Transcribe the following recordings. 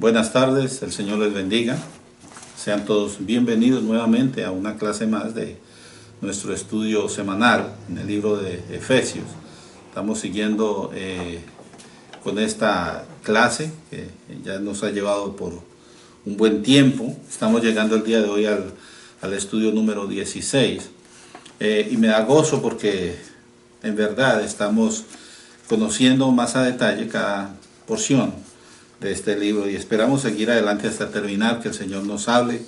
Buenas tardes, el Señor les bendiga. Sean todos bienvenidos nuevamente a una clase más de nuestro estudio semanal en el libro de Efesios. Estamos siguiendo con esta clase que ya nos ha llevado por un buen tiempo. Estamos llegando el día de hoy al estudio número 16 y me da gozo porque en verdad estamos conociendo más a detalle cada porción de este libro y esperamos seguir adelante hasta terminar, que el Señor nos hable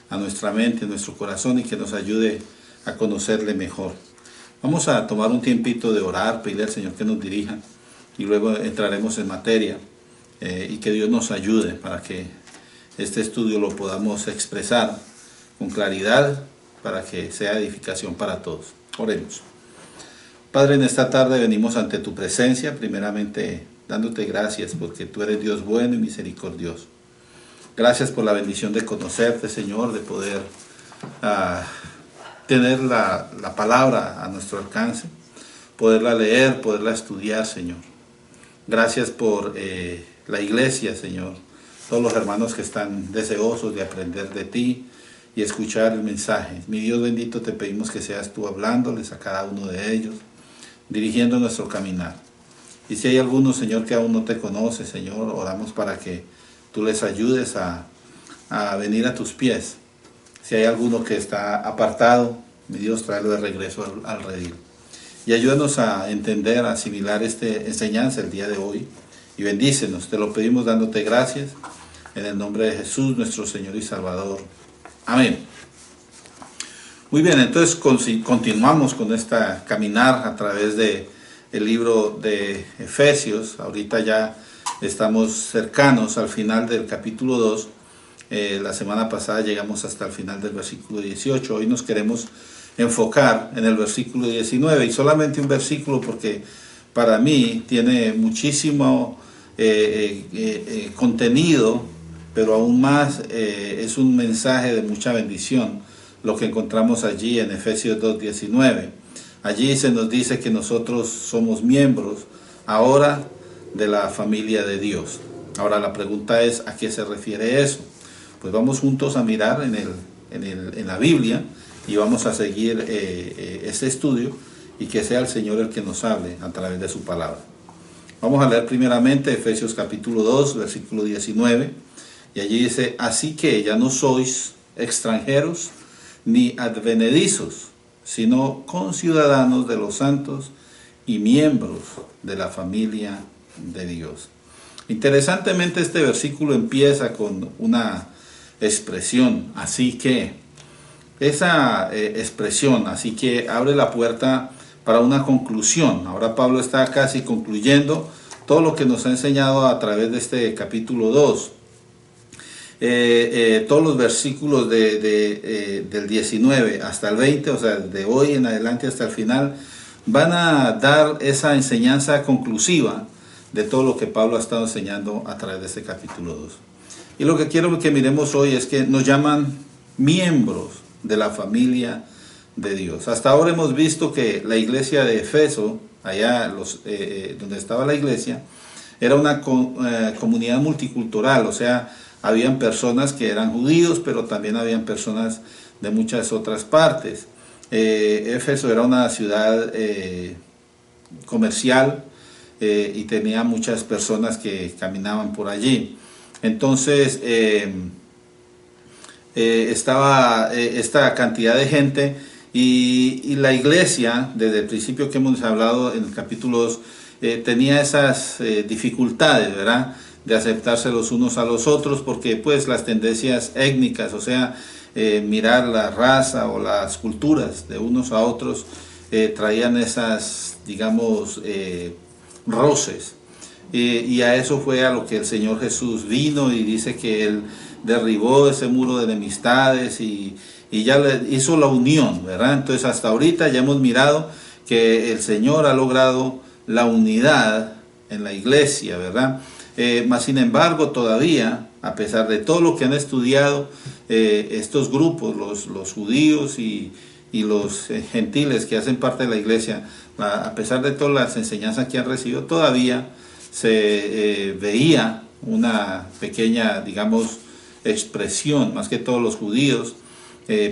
a nuestra mente, a nuestro corazón y que nos ayude a conocerle mejor. Vamos a tomar un tiempito de orar, pedirle al Señor que nos dirija y luego entraremos en materia y que Dios nos ayude para que este estudio lo podamos expresar con claridad para que sea edificación para todos. Oremos. Padre, en esta tarde venimos ante tu presencia, primeramente dándote gracias porque tú eres Dios bueno y misericordioso. Gracias por la bendición de conocerte, Señor, de poder tener la palabra a nuestro alcance, poderla leer, poderla estudiar, Señor. Gracias por la iglesia, Señor, todos los hermanos que están deseosos de aprender de ti y escuchar el mensaje. Mi Dios bendito, te pedimos que seas tú hablándoles a cada uno de ellos, dirigiendo nuestro caminar. Y si hay alguno, Señor, que aún no te conoce, Señor, oramos para que tú les ayudes a venir a tus pies. Si hay alguno que está apartado, mi Dios, tráelo de regreso al redil. Y ayúdanos a entender, a asimilar esta enseñanza el día de hoy. Y bendícenos, te lo pedimos dándote gracias, en el nombre de Jesús, nuestro Señor y Salvador. Amén. Muy bien, entonces continuamos con esta caminar a través de el libro de Efesios. Ahorita ya estamos cercanos al final del capítulo 2. La semana pasada llegamos hasta el final del versículo 18. Hoy nos queremos enfocar en el versículo 19 y solamente un versículo porque para mí tiene muchísimo contenido, pero aún más es un mensaje de mucha bendición lo que encontramos allí en Efesios 2:19. Allí se nos dice que nosotros somos miembros ahora de la familia de Dios. Ahora la pregunta es, ¿a qué se refiere eso? Pues vamos juntos a mirar en la Biblia y vamos a seguir este estudio y que sea el Señor el que nos hable a través de su palabra. Vamos a leer primeramente Efesios capítulo 2, versículo 19, y allí dice, así que ya no sois extranjeros ni advenedizos, sino conciudadanos de los santos y miembros de la familia de Dios. Interesantemente este versículo empieza con una expresión, así que. Esa expresión, así que, abre la puerta para una conclusión. Ahora Pablo está casi concluyendo todo lo que nos ha enseñado a través de este capítulo 2. Todos los versículos del 19 hasta el 20, o sea, de hoy en adelante hasta el final, van a dar esa enseñanza conclusiva de todo lo que Pablo ha estado enseñando a través de este capítulo 2. Y lo que quiero que miremos hoy es que nos llaman miembros de la familia de Dios. Hasta ahora hemos visto que la iglesia de Efeso, allá donde estaba la iglesia, era una comunidad multicultural, o sea, habían personas que eran judíos, pero también habían personas de muchas otras partes. Éfeso era una ciudad comercial y tenía muchas personas que caminaban por allí. Entonces estaba esta cantidad de gente y la iglesia, desde el principio que hemos hablado en el capítulo 2, tenía esas dificultades, ¿verdad?, de aceptarse los unos a los otros, porque pues las tendencias étnicas, o sea, mirar la raza o las culturas de unos a otros, traían esas, digamos, roces. Y a eso fue a lo que el Señor Jesús vino y dice que Él derribó ese muro de enemistades y ya hizo la unión, ¿verdad? Entonces hasta ahorita ya hemos mirado que el Señor ha logrado la unidad en la iglesia, ¿verdad? Mas sin embargo todavía, a pesar de todo lo que han estudiado estos grupos, los judíos y los gentiles que hacen parte de la iglesia, a pesar de todas las enseñanzas que han recibido, todavía se veía una pequeña, digamos, expresión. Más que todos los judíos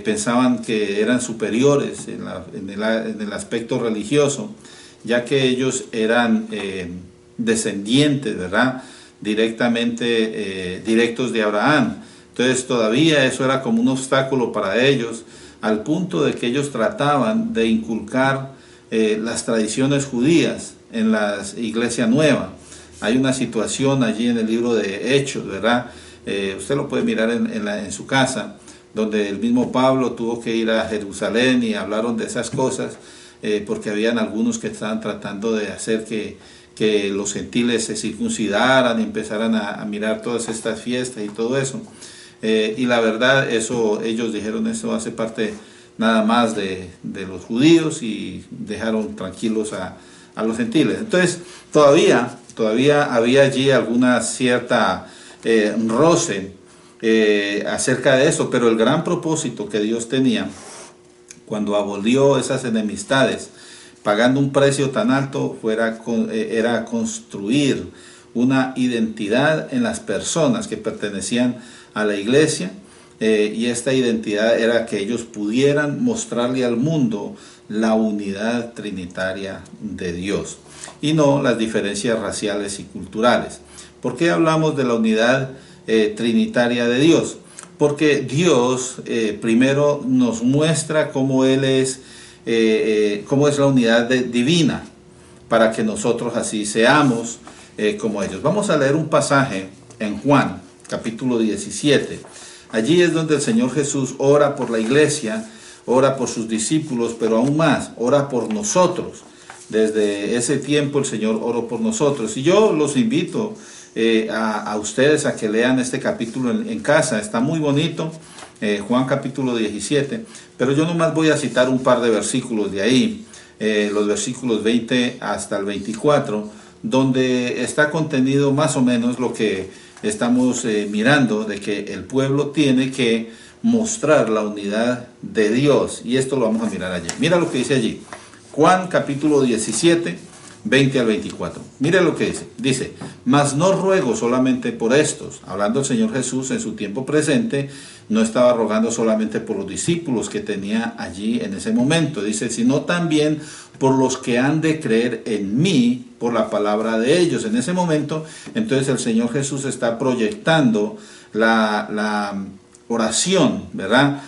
pensaban que eran superiores en el aspecto religioso, ya que ellos eran descendientes, ¿verdad?, directos de Abraham. Entonces todavía eso era como un obstáculo para ellos, al punto de que ellos trataban de inculcar las tradiciones judías en la iglesia nueva. Hay una situación allí en el libro de Hechos, ¿verdad? Usted lo puede mirar en su casa, donde el mismo Pablo tuvo que ir a Jerusalén y hablaron de esas cosas, porque habían algunos que estaban tratando de hacer que los gentiles se circuncidaran y empezaran a mirar todas estas fiestas y todo eso. Y la verdad, ellos dijeron, eso hace parte nada más de los judíos, y dejaron tranquilos a los gentiles. Entonces, todavía había allí alguna cierta roce acerca de eso, pero el gran propósito que Dios tenía cuando abolió esas enemistades, pagando un precio tan alto, era construir una identidad en las personas que pertenecían a la iglesia, y esta identidad era que ellos pudieran mostrarle al mundo la unidad trinitaria de Dios y no las diferencias raciales y culturales. ¿Por qué hablamos de la unidad trinitaria de Dios? Porque Dios primero nos muestra cómo Él es, cómo es la unidad divina, para que nosotros así seamos como ellos. Vamos a leer un pasaje en Juan, capítulo 17. Allí es donde el Señor Jesús ora por la iglesia, ora por sus discípulos, pero aún más, ora por nosotros. Desde ese tiempo el Señor oró por nosotros. Y yo los invito a ustedes a que lean este capítulo en casa. Está muy bonito, Juan capítulo 17. Pero yo nomás voy a citar un par de versículos de ahí, los versículos 20 hasta el 24, donde está contenido más o menos lo que estamos mirando, de que el pueblo tiene que mostrar la unidad de Dios. Y esto lo vamos a mirar allí. Mira lo que dice allí. Juan capítulo 17, 20 al 24. Mire lo que dice. Dice, mas no ruego solamente por estos. Hablando el Señor Jesús en su tiempo presente, no estaba rogando solamente por los discípulos que tenía allí en ese momento. Dice, sino también por los que han de creer en mí por la palabra de ellos. En ese momento, entonces el Señor Jesús está proyectando la oración, ¿verdad?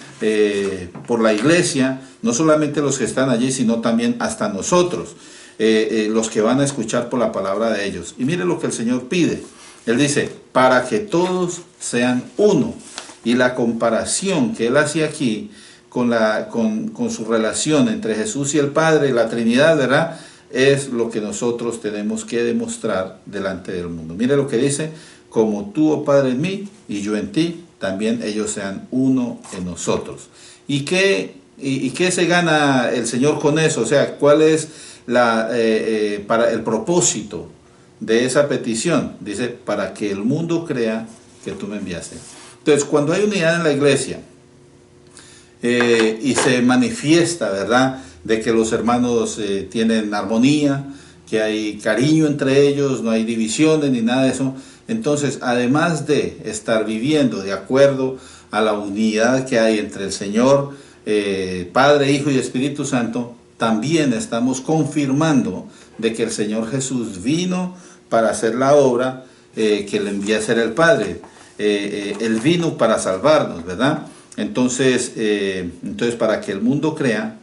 Por la iglesia, no solamente los que están allí, sino también hasta nosotros, los que van a escuchar por la palabra de ellos. Y mire lo que el Señor pide. Él dice, para que todos sean uno. Y la comparación que Él hace aquí con su relación entre Jesús y el Padre, la Trinidad, ¿verdad?, es lo que nosotros tenemos que demostrar delante del mundo. Mire lo que dice, como tú, oh Padre, en mí y yo en ti, también ellos sean uno en nosotros. ¿Y qué se gana el Señor con eso? O sea, ¿cuál es para el propósito de esa petición? Dice, para que el mundo crea que tú me enviaste. Entonces, cuando hay unidad en la iglesia y se manifiesta, ¿verdad?, de que los hermanos tienen armonía, que hay cariño entre ellos, no hay divisiones ni nada de eso. Entonces, además de estar viviendo de acuerdo a la unidad que hay entre el Señor, Padre, Hijo y Espíritu Santo, también estamos confirmando de que el Señor Jesús vino para hacer la obra que le envía a hacer el Padre. Él vino para salvarnos, ¿verdad? Entonces para que el mundo crea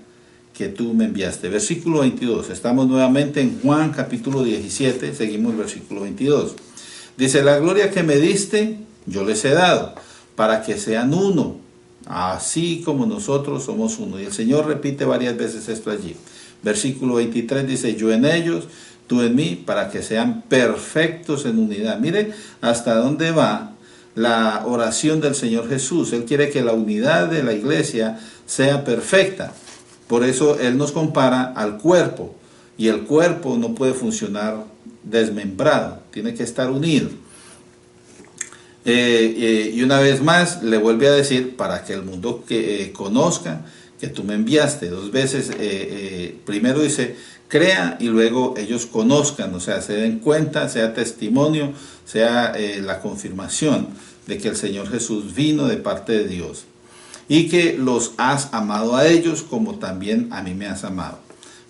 que tú me enviaste. Versículo 22. Estamos nuevamente en Juan capítulo 17, seguimos el versículo 22. Dice, la gloria que me diste, yo les he dado, para que sean uno, así como nosotros somos uno. Y el Señor repite varias veces esto allí. Versículo 23 dice, yo en ellos, tú en mí, para que sean perfectos en unidad. Mire hasta dónde va la oración del Señor Jesús. Él quiere que la unidad de la iglesia sea perfecta. Por eso Él nos compara al cuerpo, y el cuerpo no puede funcionar desmembrado, tiene que estar unido. Y una vez más le vuelve a decir, para que el mundo conozca que tú me enviaste. Dos veces, primero dice crea y luego ellos conozcan, o sea, se den cuenta, sea testimonio, sea la confirmación de que el Señor Jesús vino de parte de Dios y que los has amado a ellos como también a mí me has amado.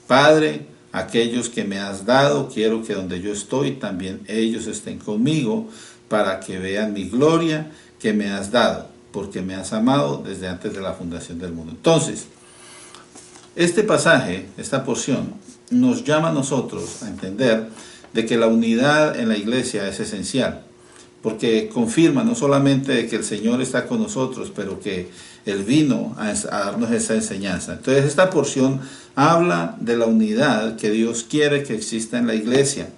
Padre, aquellos que me has dado, quiero que donde yo estoy también ellos estén conmigo para que vean mi gloria que me has dado, porque me has amado desde antes de la fundación del mundo. Entonces, este pasaje, esta porción, nos llama a nosotros a entender de que la unidad en la iglesia es esencial, porque confirma no solamente que el Señor está con nosotros, pero que Él vino a darnos esa enseñanza. Entonces esta porción habla de la unidad que Dios quiere que exista en la iglesia.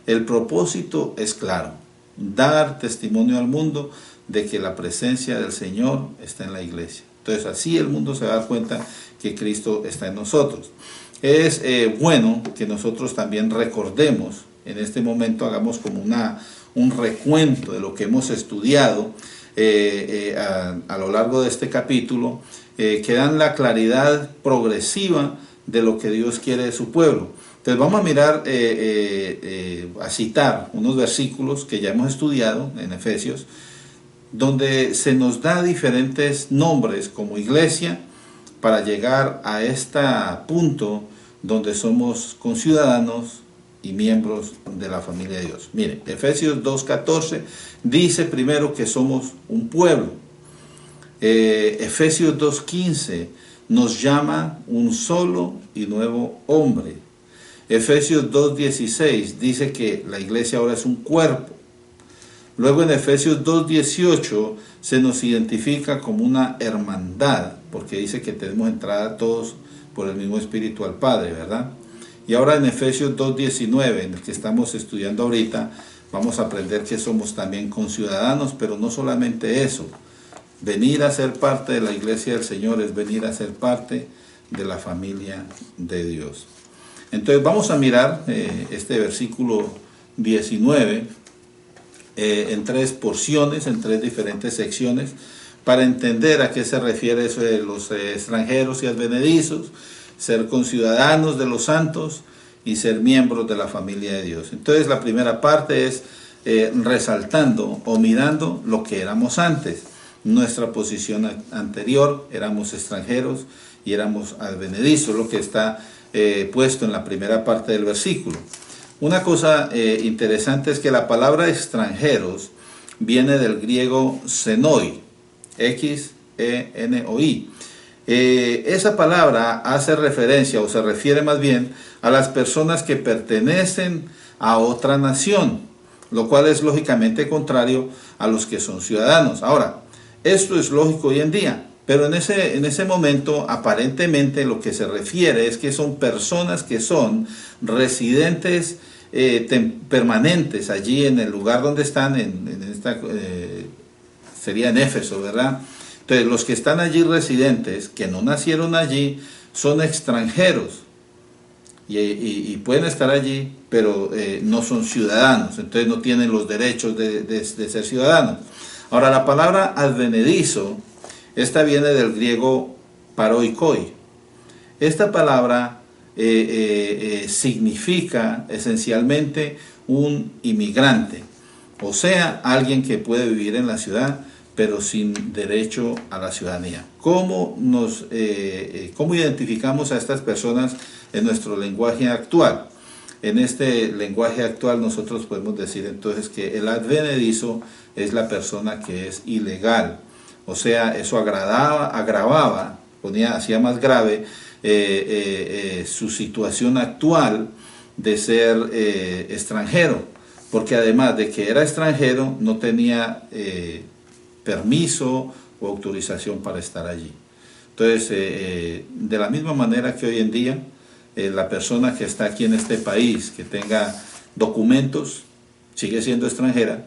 El propósito es claro, dar testimonio al mundo de que la presencia del Señor está en la iglesia. Entonces así el mundo se va a dar cuenta que Cristo está en nosotros. Es bueno que nosotros también recordemos, en este momento hagamos como un recuento de lo que hemos estudiado a lo largo de este capítulo, que dan la claridad progresiva de lo que Dios quiere de su pueblo. Entonces vamos a mirar, a citar unos versículos que ya hemos estudiado en Efesios, donde se nos da diferentes nombres como iglesia para llegar a este punto donde somos conciudadanos y miembros de la familia de Dios. Miren, Efesios 2:14 dice primero que somos un pueblo. Efesios 2:15 nos llama un solo y nuevo hombre. Efesios 2:16 dice que la iglesia ahora es un cuerpo. Luego en Efesios 2:18 se nos identifica como una hermandad, porque dice que tenemos entrada todos por el mismo Espíritu al Padre, ¿verdad? Y ahora en Efesios 2:19, en el que estamos estudiando ahorita, vamos a aprender que somos también conciudadanos, pero no solamente eso. Venir a ser parte de la iglesia del Señor es venir a ser parte de la familia de Dios. Entonces vamos a mirar este versículo 19 en tres porciones, en tres diferentes secciones, para entender a qué se refiere eso de los extranjeros y advenedizos, ser conciudadanos de los santos y ser miembros de la familia de Dios. Entonces la primera parte es resaltando o mirando lo que éramos antes. Nuestra posición anterior, éramos extranjeros y éramos advenedizos, lo que está puesto en la primera parte del versículo. Una cosa interesante es que la palabra extranjeros viene del griego xenoi, X-E-N-O-I. Esa palabra hace referencia, o se refiere más bien, a las personas que pertenecen a otra nación, lo cual es lógicamente contrario a los que son ciudadanos. Ahora, esto es lógico hoy en día, pero en ese momento aparentemente lo que se refiere es que son personas que son residentes permanentes allí en el lugar donde están, sería en Éfeso, ¿verdad? Entonces los que están allí residentes, que no nacieron allí, son extranjeros y pueden estar allí, pero no son ciudadanos, entonces no tienen los derechos de ser ciudadanos. Ahora la palabra advenedizo, esta viene del griego paroikoi. Esta palabra significa esencialmente un inmigrante, o sea, alguien que puede vivir en la ciudad pero sin derecho a la ciudadanía. ¿Cómo identificamos a estas personas en nuestro lenguaje actual? En este lenguaje actual nosotros podemos decir entonces que el advenedizo es la persona que es ilegal, o sea, eso agravaba, hacía más grave su situación actual de ser extranjero, porque además de que era extranjero no tenía permiso o autorización para estar allí. Entonces, de la misma manera que hoy en día, la persona que está aquí en este país, que tenga documentos, sigue siendo extranjera,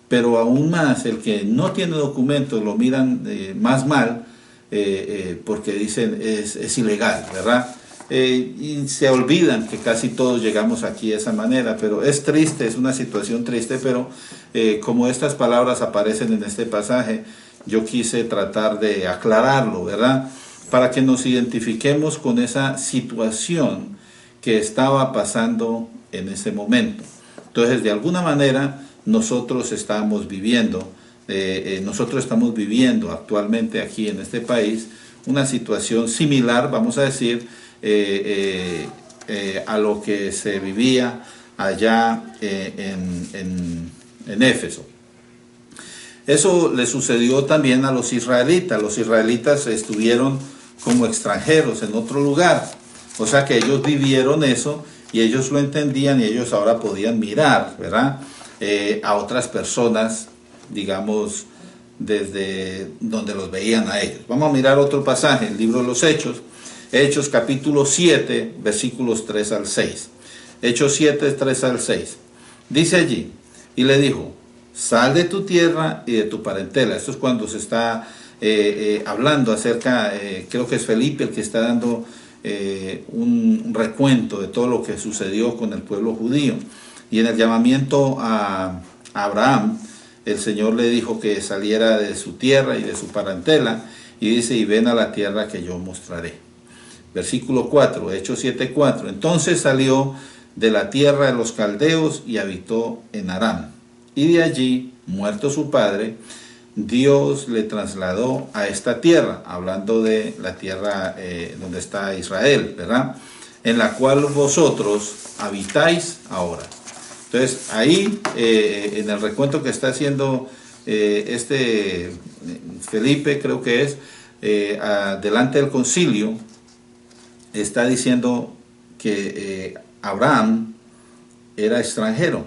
pero aún más el que no tiene documentos lo miran más mal, porque dicen es ilegal, ¿verdad? Y se olvidan que casi todos llegamos aquí de esa manera, pero es triste, es una situación triste, pero como estas palabras aparecen en este pasaje, yo quise tratar de aclararlo, ¿verdad? Para que nos identifiquemos con esa situación que estaba pasando en ese momento. Entonces, de alguna manera, nosotros estamos viviendo actualmente aquí en este país una situación similar, vamos a decir, a lo que se vivía allá en Éfeso. Eso le sucedió también a los israelitas. Los israelitas estuvieron como extranjeros en otro lugar. O sea que ellos vivieron eso y ellos lo entendían y ellos ahora podían mirar, ¿verdad? A otras personas, digamos, desde donde los veían a ellos. Vamos a mirar otro pasaje, el libro de los Hechos. Hechos capítulo 7, versículos 3 al 6. Hechos 7, 3 al 6. Dice allí, y le dijo, sal de tu tierra y de tu parentela. Esto es cuando se está hablando acerca, creo que es Felipe el que está dando un recuento de todo lo que sucedió con el pueblo judío. Y en el llamamiento a Abraham, el Señor le dijo que saliera de su tierra y de su parentela, y dice, y ven a la tierra que yo mostraré. Versículo 4, Hechos 7, 4. Entonces salió de la tierra de los caldeos y habitó en Aram. Y de allí, muerto su padre, Dios le trasladó a esta tierra, hablando de la tierra donde está Israel, ¿verdad? En la cual vosotros habitáis ahora. Entonces, ahí, en el recuento que está haciendo Felipe, creo que es, delante del concilio, está diciendo que Abraham era extranjero.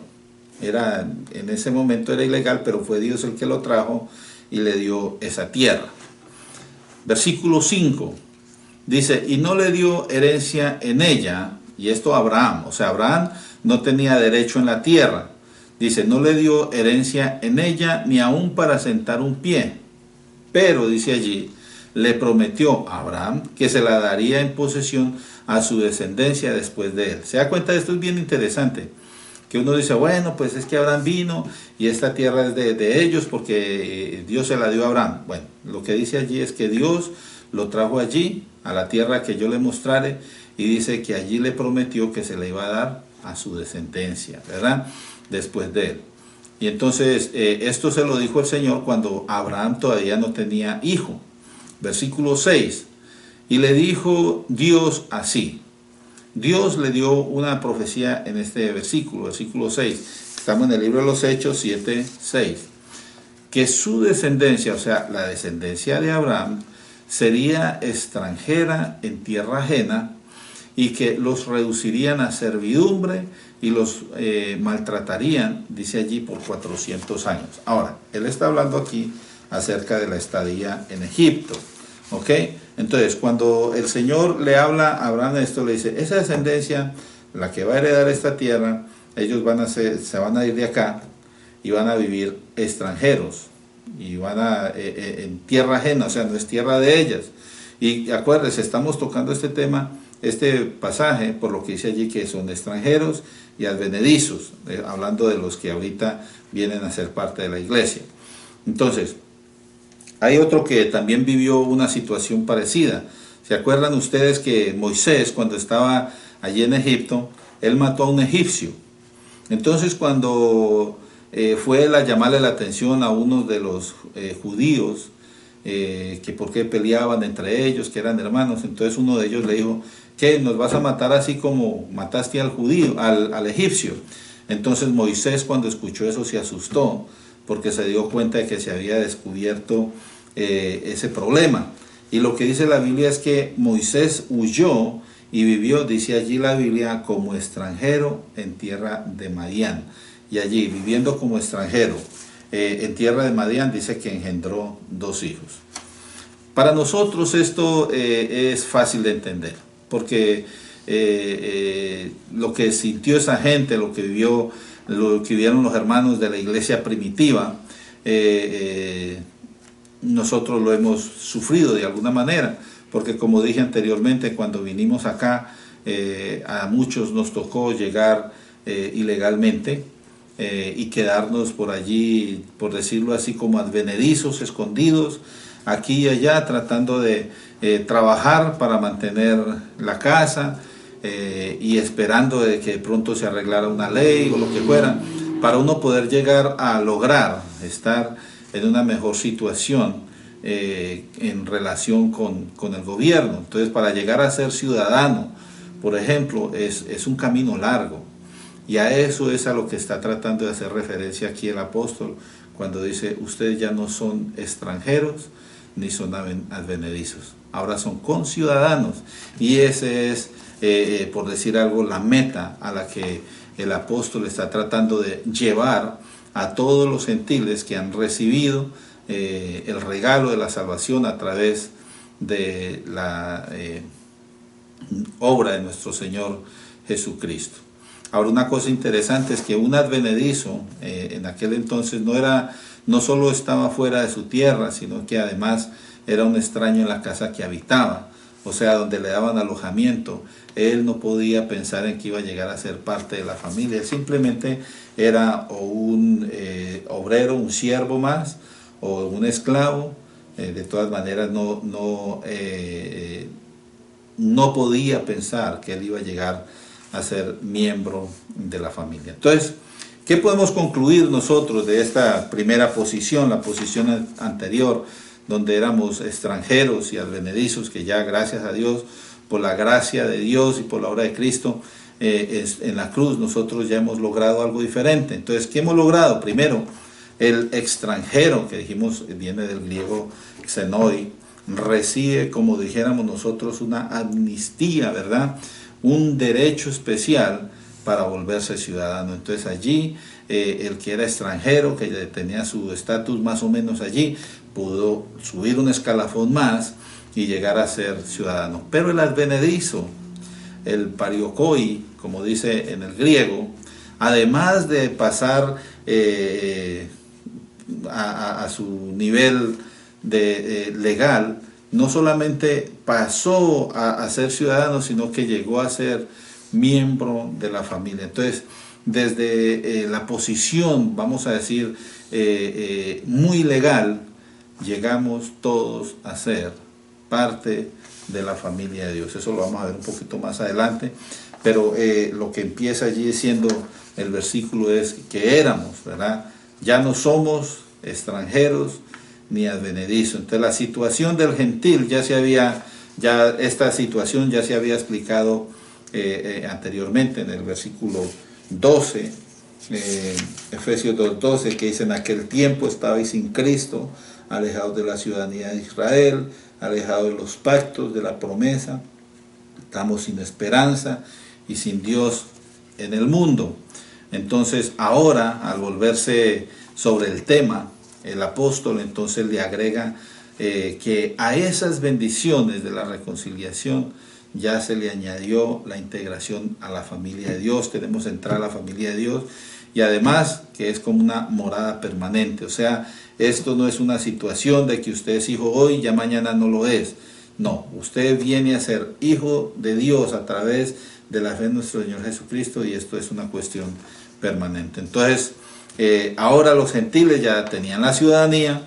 En ese momento era ilegal, pero fue Dios el que lo trajo y le dio esa tierra. Versículo 5 dice, y no le dio herencia en ella, y esto a Abraham, o sea, Abraham no tenía derecho en la tierra. Dice, no le dio herencia en ella, ni aún para sentar un pie. Pero, dice allí, le prometió a Abraham que se la daría en posesión a su descendencia después de él. ¿Se da cuenta? Esto es bien interesante. Que uno dice, bueno, pues es que Abraham vino y esta tierra es de ellos porque Dios se la dio a Abraham. Bueno, lo que dice allí es que Dios lo trajo allí, a la tierra que yo le mostraré, y dice que allí le prometió que se le iba a dar a su descendencia, ¿verdad? Después de él. Y entonces, esto se lo dijo el Señor cuando Abraham todavía no tenía hijo. Versículo 6, y le dijo Dios así. Dios le dio una profecía en este versículo 6. Estamos en el libro de los Hechos 7, 6. Que su descendencia, o sea, la descendencia de Abraham, sería extranjera en tierra ajena y que los reducirían a servidumbre y los maltratarían, dice allí, por 400 años. Ahora, él está hablando aquí acerca de la estadía en Egipto. ¿Ok? Entonces, cuando el Señor le habla a Abraham esto, le dice, esa descendencia, la que va a heredar esta tierra, ellos se van a ir de acá y van a vivir extranjeros y van en tierra ajena, o sea, no es tierra de ellas. Y acuérdense, estamos tocando este tema, este pasaje, por lo que dice allí que son extranjeros y advenedizos, hablando de los que ahorita vienen a ser parte de la iglesia. Entonces, hay otro que también vivió una situación parecida. ¿Se acuerdan ustedes que Moisés, cuando estaba allí en Egipto, él mató a un egipcio? Entonces, cuando fue él a llamarle la atención a uno de los judíos, que por qué peleaban entre ellos, que eran hermanos, entonces uno de ellos le dijo, ¿qué? ¿Nos vas a matar así como mataste al judío, al egipcio? Entonces Moisés, cuando escuchó eso, se asustó, porque se dio cuenta de que se había descubierto ese problema. Y lo que dice la Biblia es que Moisés huyó y vivió, dice allí la Biblia, como extranjero en tierra de Madián. Y allí, viviendo como extranjero en tierra de Madián, dice que engendró 2 hijos. Para nosotros esto es fácil de entender, porque lo que sintió esa gente, lo que vivieron los hermanos de la iglesia primitiva, nosotros lo hemos sufrido de alguna manera, porque como dije anteriormente, cuando vinimos acá, a muchos nos tocó llegar ilegalmente y quedarnos por allí, por decirlo así, como advenedizos, escondidos, aquí y allá, tratando de trabajar para mantener la casa, y esperando de que de pronto se arreglara una ley o lo que fuera, para uno poder llegar a lograr estar en una mejor situación en relación con el gobierno. Entonces, para llegar a ser ciudadano, por ejemplo, es un camino largo. Y a eso es a lo que está tratando de hacer referencia aquí el apóstol, cuando dice, ustedes ya no son extranjeros, ni son advenedizos, ahora son conciudadanos. Y ese es, por decir algo, la meta a la que el apóstol está tratando de llevar a todos los gentiles que han recibido el regalo de la salvación a través de la obra de nuestro Señor Jesucristo. Ahora, una cosa interesante es que un advenedizo en aquel entonces no solo estaba fuera de su tierra, sino que además era un extraño en la casa que habitaba, o sea, donde le daban alojamiento. Él no podía pensar en que iba a llegar a ser parte de la familia. Él simplemente era o un obrero, un siervo más, o un esclavo. De todas maneras no podía pensar que él iba a llegar a ser miembro de la familia. Entonces, ¿qué podemos concluir nosotros de esta primera posición, la posición anterior, donde éramos extranjeros y advenedizos, que ya gracias a Dios, por la gracia de Dios y por la obra de Cristo en la cruz, nosotros ya hemos logrado algo diferente? Entonces, ¿qué hemos logrado? Primero, el extranjero, que dijimos viene del griego xenoi, recibe, como dijéramos nosotros, una amnistía, ¿verdad? Un derecho especial para volverse ciudadano. Entonces allí el que era extranjero, que tenía su estatus más o menos allí, pudo subir un escalafón más y llegar a ser ciudadano. Pero el advenedizo, el pariokoi, como dice en el griego, además de pasar a su nivel legal, no solamente pasó a ser ciudadano, sino que llegó a ser miembro de la familia. Entonces, desde la posición, vamos a decir, muy legal, llegamos todos a ser parte de la familia de Dios. Eso lo vamos a ver un poquito más adelante, pero lo que empieza allí diciendo el versículo es que éramos, ¿verdad? Ya no somos extranjeros ni advenedizos. Entonces la situación del gentil esta situación ya se había explicado anteriormente en el versículo 12, Efesios 2:12, que dice: en aquel tiempo estabais sin Cristo, alejados de la ciudadanía de Israel, alejados de los pactos, de la promesa, estamos sin esperanza y sin Dios en el mundo. Entonces ahora, al volverse sobre el tema, el apóstol entonces le agrega que a esas bendiciones de la reconciliación ya se le añadió la integración a la familia de Dios. Queremos entrar a la familia de Dios, y además que es como una morada permanente. O sea, esto no es una situación de que usted es hijo hoy y ya mañana no lo es. No, usted viene a ser hijo de Dios a través de la fe en nuestro Señor Jesucristo, y esto es una cuestión permanente. Entonces, ahora los gentiles ya tenían la ciudadanía,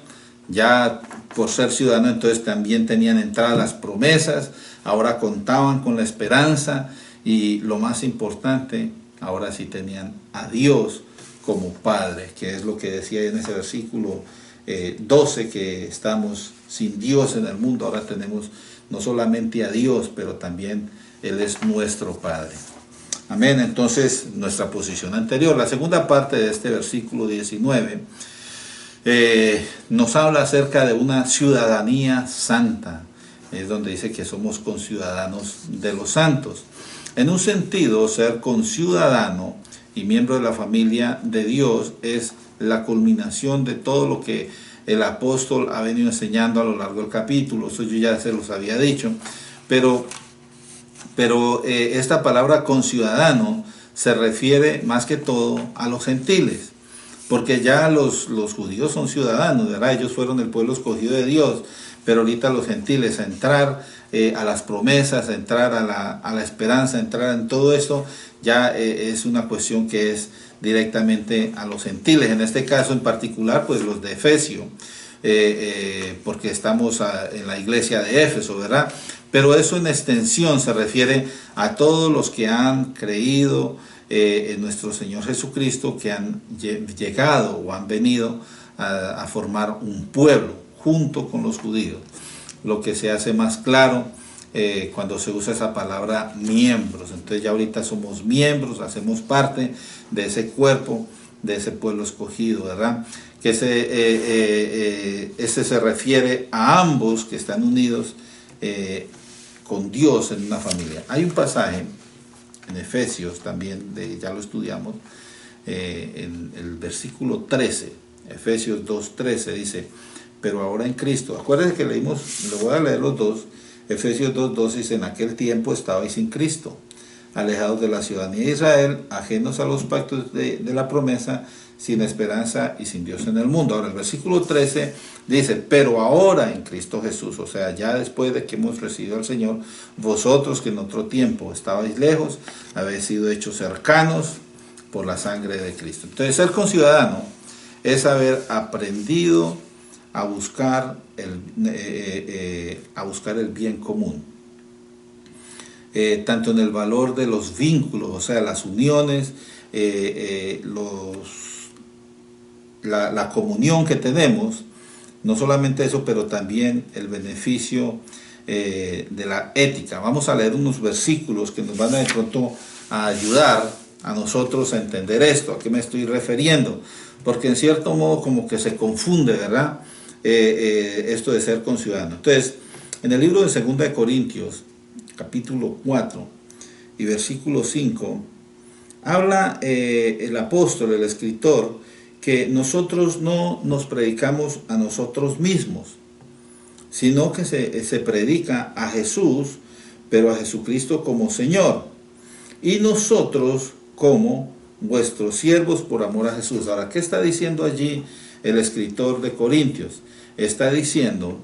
ya por ser ciudadanos entonces también tenían entradas las promesas, ahora contaban con la esperanza, y lo más importante, ahora sí tenían a Dios como Padre, que es lo que decía en ese versículo 12, que estamos sin Dios en el mundo. Ahora tenemos no solamente a Dios, pero también Él es nuestro Padre. Amén. Entonces, nuestra posición anterior. La segunda parte de este versículo 19 nos habla acerca de una ciudadanía santa. Es donde dice que somos conciudadanos de los santos. En un sentido, ser conciudadano y miembro de la familia de Dios es la culminación de todo lo que el apóstol ha venido enseñando a lo largo del capítulo. Eso yo ya se los había dicho, pero esta palabra conciudadano se refiere más que todo a los gentiles, porque ya los judíos son ciudadanos, ¿verdad? Ellos fueron el pueblo escogido de Dios, pero ahorita los gentiles, a entrar a las promesas, a entrar a la esperanza, a entrar en todo esto, ya es una cuestión que es directamente a los gentiles. En este caso en particular, pues los de Efesio, porque estamos en la iglesia de Éfeso, ¿verdad? pero eso en extensión se refiere a todos los que han creído en nuestro Señor Jesucristo, que han llegado o han venido a formar un pueblo junto con los judíos. Lo que se hace más claro cuando se usa esa palabra miembros. Entonces ya ahorita somos miembros, hacemos parte de ese cuerpo, de ese pueblo escogido, ¿verdad? Que ese se refiere a ambos que están unidos con Dios en una familia. Hay un pasaje en Efesios también, ya lo estudiamos, en el versículo 13, Efesios 2:13 dice: pero ahora en Cristo. Acuérdense que leímos, lo voy a leer los dos. Efesios 2:12 dice: en aquel tiempo estabais sin Cristo, alejados de la ciudadanía de Israel, ajenos a los pactos de la promesa, sin esperanza y sin Dios en el mundo. Ahora el versículo 13 dice: pero ahora en Cristo Jesús, o sea, ya después de que hemos recibido al Señor, vosotros que en otro tiempo estabais lejos, habéis sido hechos cercanos por la sangre de Cristo. Entonces, ser conciudadano es haber aprendido a buscar el bien común, tanto en el valor de los vínculos, o sea, las uniones, la comunión que tenemos, no solamente eso, pero también el beneficio de la ética. Vamos a leer unos versículos que nos van a de pronto a ayudar a nosotros a entender esto, a qué me estoy refiriendo, porque en cierto modo como que se confunde, ¿verdad? Esto de ser conciudadano. Entonces, en el libro de 2 de Corintios, capítulo 4 y versículo 5, habla el apóstol, el escritor, que nosotros no nos predicamos a nosotros mismos, sino que se predica a Jesús, pero a Jesucristo como Señor, y nosotros como vuestros siervos por amor a Jesús. Ahora, ¿qué está diciendo allí el escritor de Corintios? Está diciendo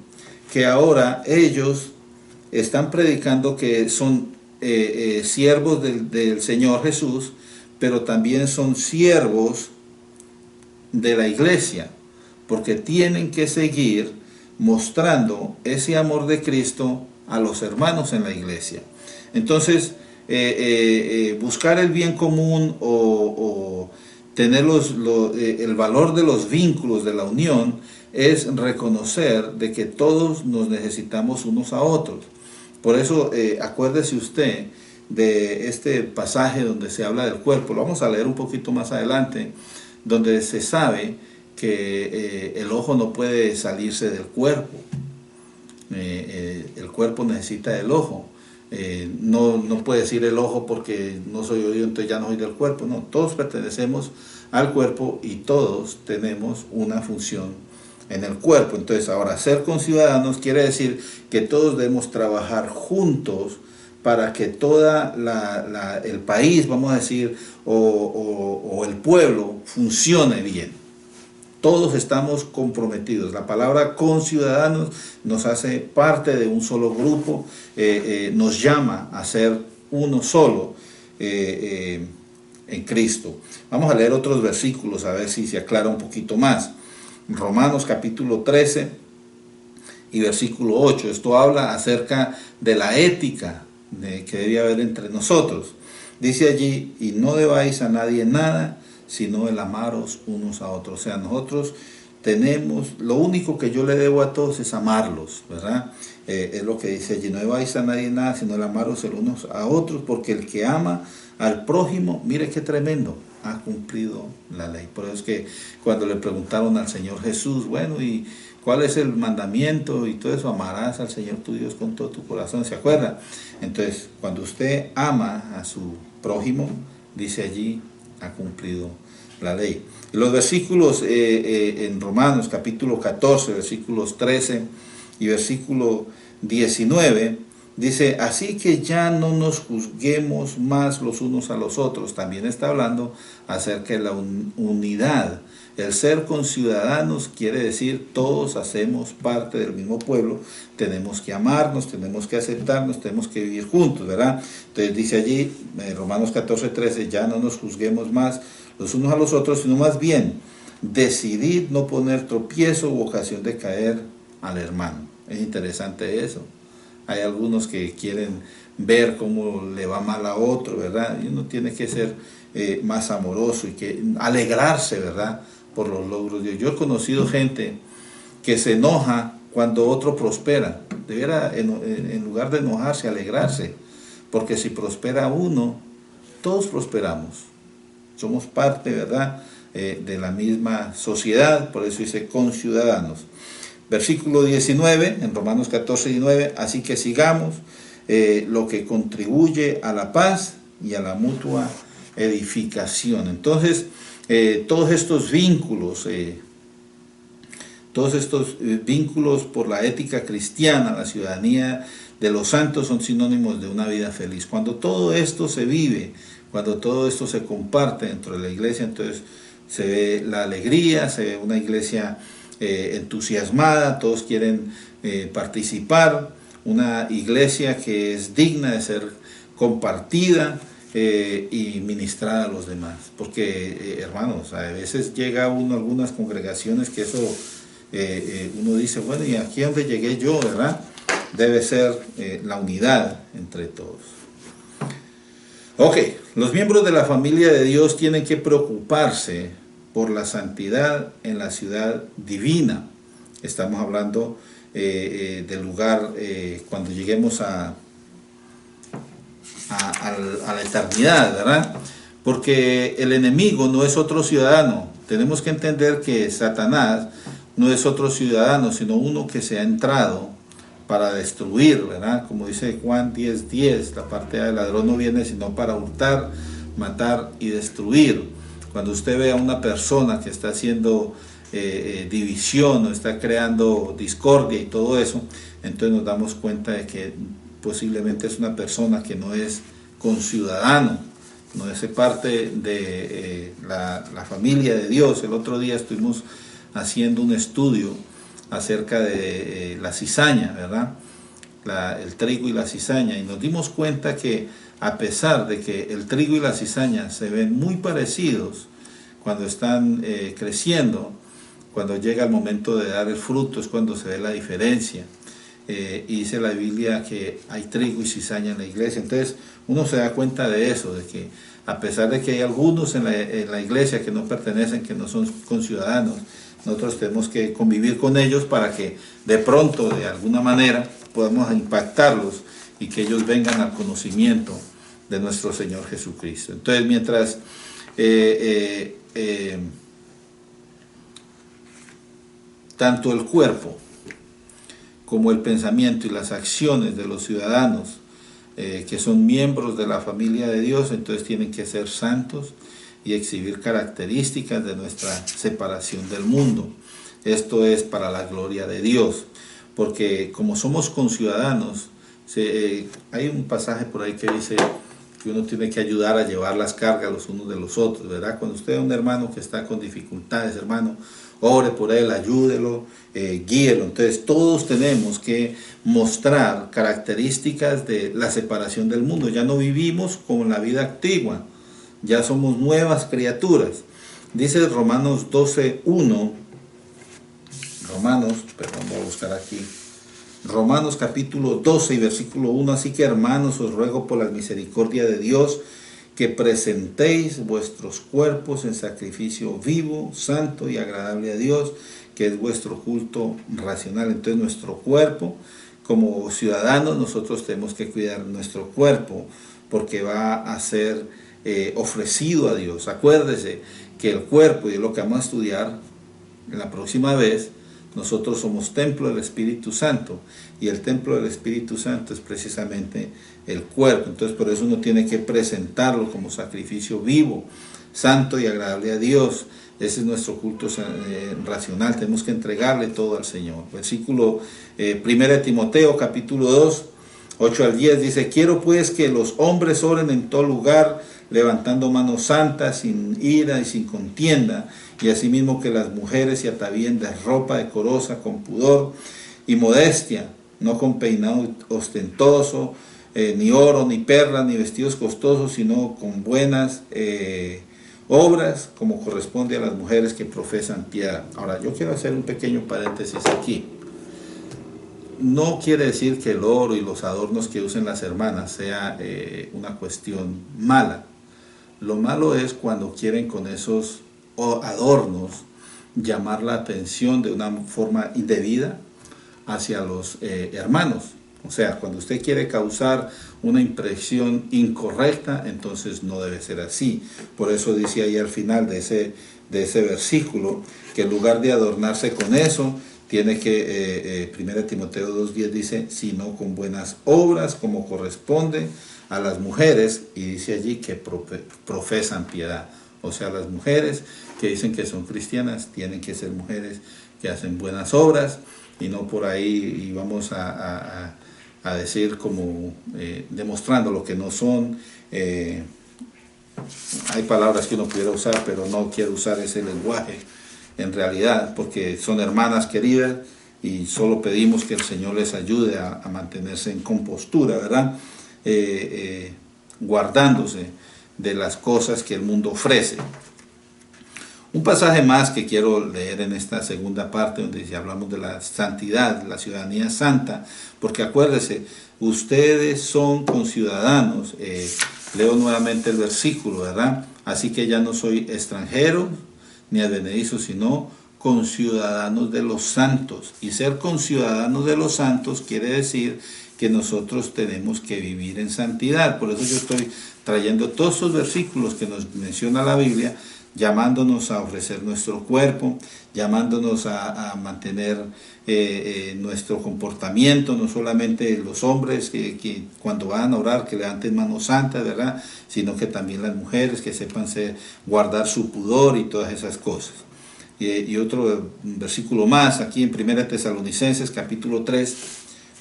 que ahora ellos están predicando que son siervos del Señor Jesús, pero también son siervos de la iglesia, porque tienen que seguir mostrando ese amor de Cristo a los hermanos en la iglesia. Entonces, buscar el bien común o tener el valor de los vínculos de la unión es reconocer de que todos nos necesitamos unos a otros. Por eso, acuérdese usted de este pasaje donde se habla del cuerpo. Lo vamos a leer un poquito más adelante, donde se sabe que el ojo no puede salirse del cuerpo. El cuerpo necesita del ojo. No puede decir el ojo porque no soy oído, entonces ya no soy del cuerpo. No, todos pertenecemos al cuerpo y todos tenemos una función en el cuerpo. Entonces, ahora, ser conciudadanos quiere decir que todos debemos trabajar juntos para que todo el país, vamos a decir, o el pueblo funcione bien. Todos estamos comprometidos. La palabra conciudadanos nos hace parte de un solo grupo, nos llama a ser uno solo en Cristo. Vamos a leer otros versículos a ver si se aclara un poquito más. Romanos capítulo 13 y versículo 8. Esto habla acerca de la ética que debe haber entre nosotros. Dice allí: y no debáis a nadie nada, sino el amaros unos a otros. O sea, nosotros tenemos, lo único que yo le debo a todos es amarlos, ¿verdad? Es lo que dice allí: no debáis a nadie nada, sino el amaros el unos a otros, porque el que ama al prójimo, mire qué tremendo, ha cumplido la ley. Por eso es que cuando le preguntaron al Señor Jesús, bueno, ¿y cuál es el mandamiento? Y todo eso: amarás al Señor tu Dios con todo tu corazón, ¿se acuerda? Entonces, cuando usted ama a su prójimo, dice allí, ha cumplido la ley. Y los versículos en Romanos capítulo 14, versículos 13 y versículo 19, dice: así que ya no nos juzguemos más los unos a los otros. También está hablando acerca de la unidad. El ser conciudadanos quiere decir todos hacemos parte del mismo pueblo, tenemos que amarnos, tenemos que aceptarnos, tenemos que vivir juntos, ¿verdad? Entonces dice allí, Romanos 14, 13, ya no nos juzguemos más los unos a los otros, sino más bien decidid no poner tropiezo u ocasión de caer al hermano. Es interesante eso. hay algunos que quieren ver cómo le va mal a otro, ¿verdad? Y uno tiene que ser más amoroso y que alegrarse, ¿verdad?, por los logros de Dios. Yo he conocido gente que se enoja cuando otro prospera. Debiera, en lugar de enojarse, alegrarse, porque si prospera uno, todos prosperamos. Somos parte, ¿verdad?, de la misma sociedad, por eso dice conciudadanos. Versículo 19, en Romanos 14, 19, así que sigamos lo que contribuye a la paz y a la mutua edificación. Entonces, todos estos vínculos por la ética cristiana, la ciudadanía de los santos, son sinónimos de una vida feliz. Cuando todo esto se vive, cuando todo esto se comparte dentro de la iglesia, entonces se ve la alegría, se ve una iglesia entusiasmada, todos quieren participar, una iglesia que es digna de ser compartida y ministrada a los demás. Porque, hermanos, a veces llega uno a algunas congregaciones que eso, uno dice, bueno, ¿y aquí a dónde llegué yo, verdad? Debe ser la unidad entre todos. Ok, los miembros de la familia de Dios tienen que preocuparse por la santidad en la ciudad divina. Estamos hablando del lugar cuando lleguemos a la eternidad, ¿verdad? Porque el enemigo no es otro ciudadano. Tenemos que entender que Satanás no es otro ciudadano, sino uno que se ha entrado para destruir, ¿verdad? Como dice Juan 10:10, la parte del ladrón no viene sino para hurtar, matar y destruir. Cuando usted ve a una persona que está haciendo división o está creando discordia y todo eso, entonces nos damos cuenta de que posiblemente es una persona que no es conciudadano, no es parte de la familia de Dios. El otro día estuvimos haciendo un estudio acerca de la cizaña, ¿verdad? El trigo y la cizaña, y nos dimos cuenta que a pesar de que el trigo y la cizaña se ven muy parecidos cuando están creciendo, cuando llega el momento de dar el fruto es cuando se ve la diferencia. Y dice la Biblia que hay trigo y cizaña en la iglesia. Entonces uno se da cuenta de eso, de que a pesar de que hay algunos en la iglesia que no pertenecen, que no son conciudadanos, nosotros tenemos que convivir con ellos para que de pronto, de alguna manera, podamos impactarlos y que ellos vengan al conocimiento de nuestro Señor Jesucristo. Entonces, mientras tanto el cuerpo como el pensamiento y las acciones de los ciudadanos que son miembros de la familia de Dios, entonces tienen que ser santos y exhibir características de nuestra separación del mundo. Esto es para la gloria de Dios, porque como somos conciudadanos, hay un pasaje por ahí que dice que uno tiene que ayudar a llevar las cargas los unos de los otros, ¿verdad? Cuando usted ve a un hermano que está con dificultades, hermano, ore por él, ayúdelo, guíelo. Entonces todos tenemos que mostrar características de la separación del mundo. Ya no vivimos como en la vida antigua, ya somos nuevas criaturas. Dice Romanos 12:1, voy a buscar aquí, Romanos capítulo 12 y versículo 1, así que hermanos, os ruego por la misericordia de Dios que presentéis vuestros cuerpos en sacrificio vivo, santo y agradable a Dios, que es vuestro culto racional. Entonces nuestro cuerpo, como ciudadanos, nosotros tenemos que cuidar nuestro cuerpo, porque va a ser ofrecido a Dios. Acuérdese que el cuerpo, y es lo que vamos a estudiar en la próxima vez, nosotros somos templo del Espíritu Santo, y el templo del Espíritu Santo es precisamente el cuerpo. Entonces por eso uno tiene que presentarlo como sacrificio vivo, santo y agradable a Dios. Ese es nuestro culto racional, tenemos que entregarle todo al Señor. Versículo 1 de Timoteo capítulo 2, 8 al 10 dice, quiero pues que los hombres oren en todo lugar, levantando manos santas, sin ira y sin contienda, y asimismo que las mujeres se atavíen de ropa decorosa, con pudor y modestia, no con peinado ostentoso, ni oro, ni perlas, ni vestidos costosos, sino con buenas obras, como corresponde a las mujeres que profesan piedad. Ahora, yo quiero hacer un pequeño paréntesis aquí. no quiere decir que el oro y los adornos que usen las hermanas sea una cuestión mala. Lo malo es cuando quieren con esos adornos llamar la atención de una forma indebida hacia los hermanos. O sea, cuando usted quiere causar una impresión incorrecta, entonces no debe ser así. Por eso dice ahí al final de ese versículo, que en lugar de adornarse con eso, tiene que, 1 Timoteo 2:10 dice, sino con buenas obras, como corresponde a las mujeres, y dice allí que profesan piedad. O sea, las mujeres que dicen que son cristianas, tienen que ser mujeres que hacen buenas obras, y no por ahí y vamos a decir como demostrando lo que no son. Hay palabras que uno pudiera usar, pero no quiero usar ese lenguaje en realidad, porque son hermanas queridas y solo pedimos que el Señor les ayude a mantenerse en compostura, ¿verdad? Guardándose de las cosas que el mundo ofrece. Un pasaje más que quiero leer en esta segunda parte, donde si hablamos de la santidad, la ciudadanía santa, porque acuérdese, ustedes son conciudadanos, leo nuevamente el versículo, ¿verdad? Así que ya no soy extranjero ni advenedizo, sino conciudadanos de los santos. Y ser conciudadanos de los santos quiere decir que nosotros tenemos que vivir en santidad. Por eso yo estoy trayendo todos esos versículos que nos menciona la Biblia, llamándonos a ofrecer nuestro cuerpo, llamándonos a mantener nuestro comportamiento, no solamente los hombres que cuando van a orar que levanten manos santas, ¿verdad? Sino que también las mujeres que sepan guardar su pudor y todas esas cosas. Y otro versículo más, aquí en 1 Tesalonicenses capítulo 3,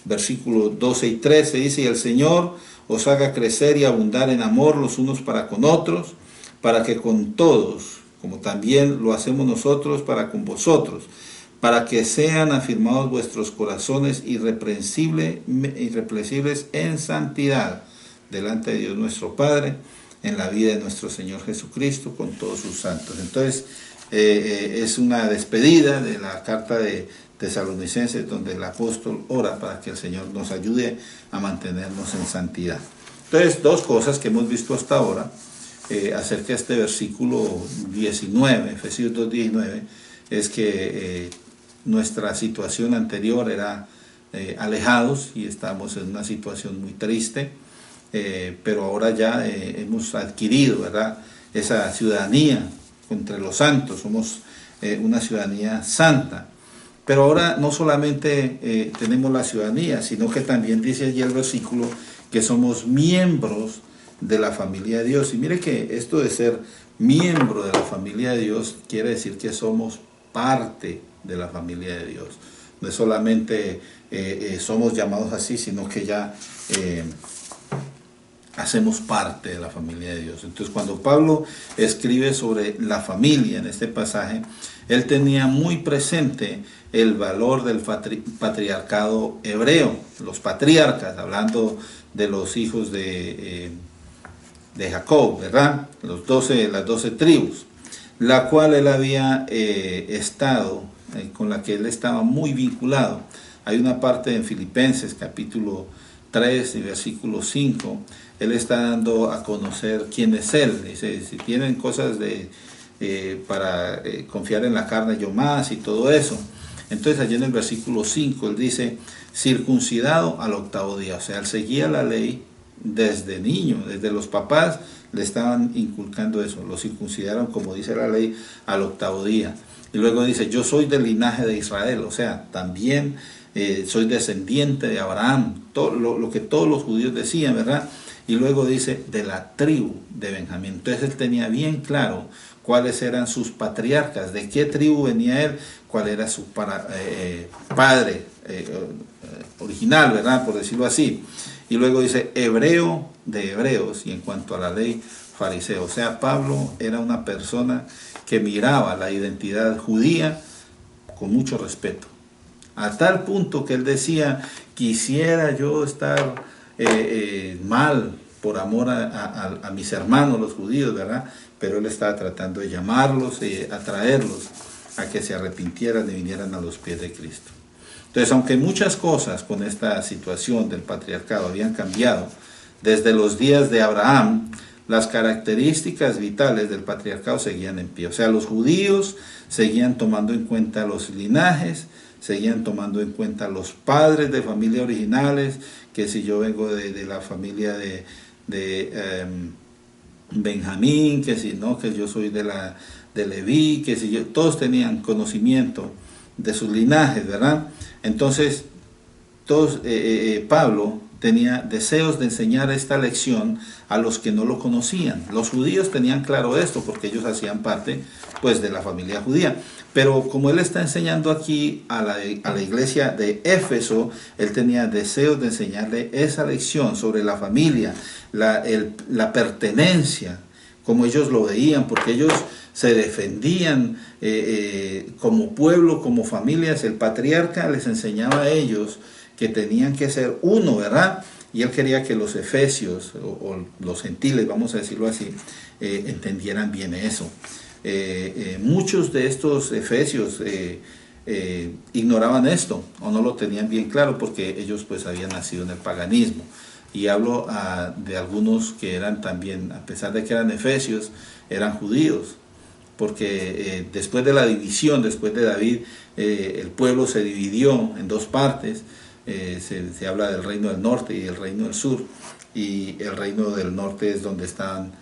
versículos 12 y 13, dice, y el Señor os haga crecer y abundar en amor los unos para con otros, para que con todos, como también lo hacemos nosotros para con vosotros, para que sean afirmados vuestros corazones irreprensibles en santidad, delante de Dios nuestro Padre, en la vida de nuestro Señor Jesucristo, con todos sus santos. Entonces, es una despedida de la carta de Tesalonicenses, donde el apóstol ora para que el Señor nos ayude a mantenernos en santidad. Entonces, dos cosas que hemos visto hasta ahora, acerca de este versículo 19, Efesios 2:19, es que nuestra situación anterior era alejados y estamos en una situación muy triste, pero ahora ya hemos adquirido, ¿verdad?, esa ciudadanía entre los santos, somos una ciudadanía santa. Pero ahora no solamente tenemos la ciudadanía, sino que también dice allí el versículo que somos miembros de la familia de Dios. Y mire que esto de ser miembro de la familia de Dios quiere decir que somos parte de la familia de Dios. No es solamente somos llamados así, sino que ya hacemos parte de la familia de Dios. Entonces, cuando Pablo escribe sobre la familia en este pasaje, él tenía muy presente el valor del patriarcado hebreo, los patriarcas, hablando de los hijos de Jacob, ¿verdad? Las 12 tribus, la cual él había estado, con la que él estaba muy vinculado. Hay una parte en Filipenses capítulo 3 y versículo 5, él está dando a conocer quién es él. Dice, si tienen cosas para confiar en la carne, yo más, y todo eso. Entonces allí en el versículo 5 él dice, circuncidado al 8º día. O sea, él seguía la ley desde niño, desde los papás le estaban inculcando eso, lo circuncidaron, como dice la ley, al 8º día. Y luego dice, yo soy del linaje de Israel, o sea, también soy descendiente de Abraham, todo lo que todos los judíos decían, ¿verdad? Y luego dice, de la tribu de Benjamín. Entonces él tenía bien claro cuáles eran sus patriarcas, de qué tribu venía él, cuál era su padre original, ¿verdad? Por decirlo así. Y luego dice, hebreo de hebreos, y en cuanto a la ley, fariseo. O sea, Pablo era una persona que miraba la identidad judía con mucho respeto. A tal punto que él decía, quisiera yo estar mal por amor a mis hermanos los judíos, ¿verdad? Pero él estaba tratando de llamarlos y atraerlos a que se arrepintieran y vinieran a los pies de Cristo. Entonces, aunque muchas cosas con esta situación del patriarcado habían cambiado desde los días de Abraham, las características vitales del patriarcado seguían en pie. O sea, los judíos seguían tomando en cuenta los linajes, seguían tomando en cuenta los padres de familia originales, que si yo vengo de la familia de Benjamín, que si no, que yo soy de Leví, que si yo, todos tenían conocimiento de sus linajes, ¿verdad? Entonces, Pablo tenía deseos de enseñar esta lección a los que no lo conocían. Los judíos tenían claro esto porque ellos hacían parte pues de la familia judía. Pero como él está enseñando aquí a la iglesia de Éfeso, él tenía deseos de enseñarle esa lección sobre la familia, la pertenencia, como ellos lo veían, porque ellos se defendían como pueblo, como familias. El patriarca les enseñaba a ellos que tenían que ser uno, ¿verdad? Y él quería que los efesios, o los gentiles, vamos a decirlo así, entendieran bien eso. Muchos de estos efesios ignoraban esto, o no lo tenían bien claro, porque ellos pues habían nacido en el paganismo. Y hablo de algunos que eran también, a pesar de que eran efesios, eran judíos, porque después de la división, después de David, el pueblo se dividió en dos partes. Se habla del reino del norte y el reino del sur, y el reino del norte es donde están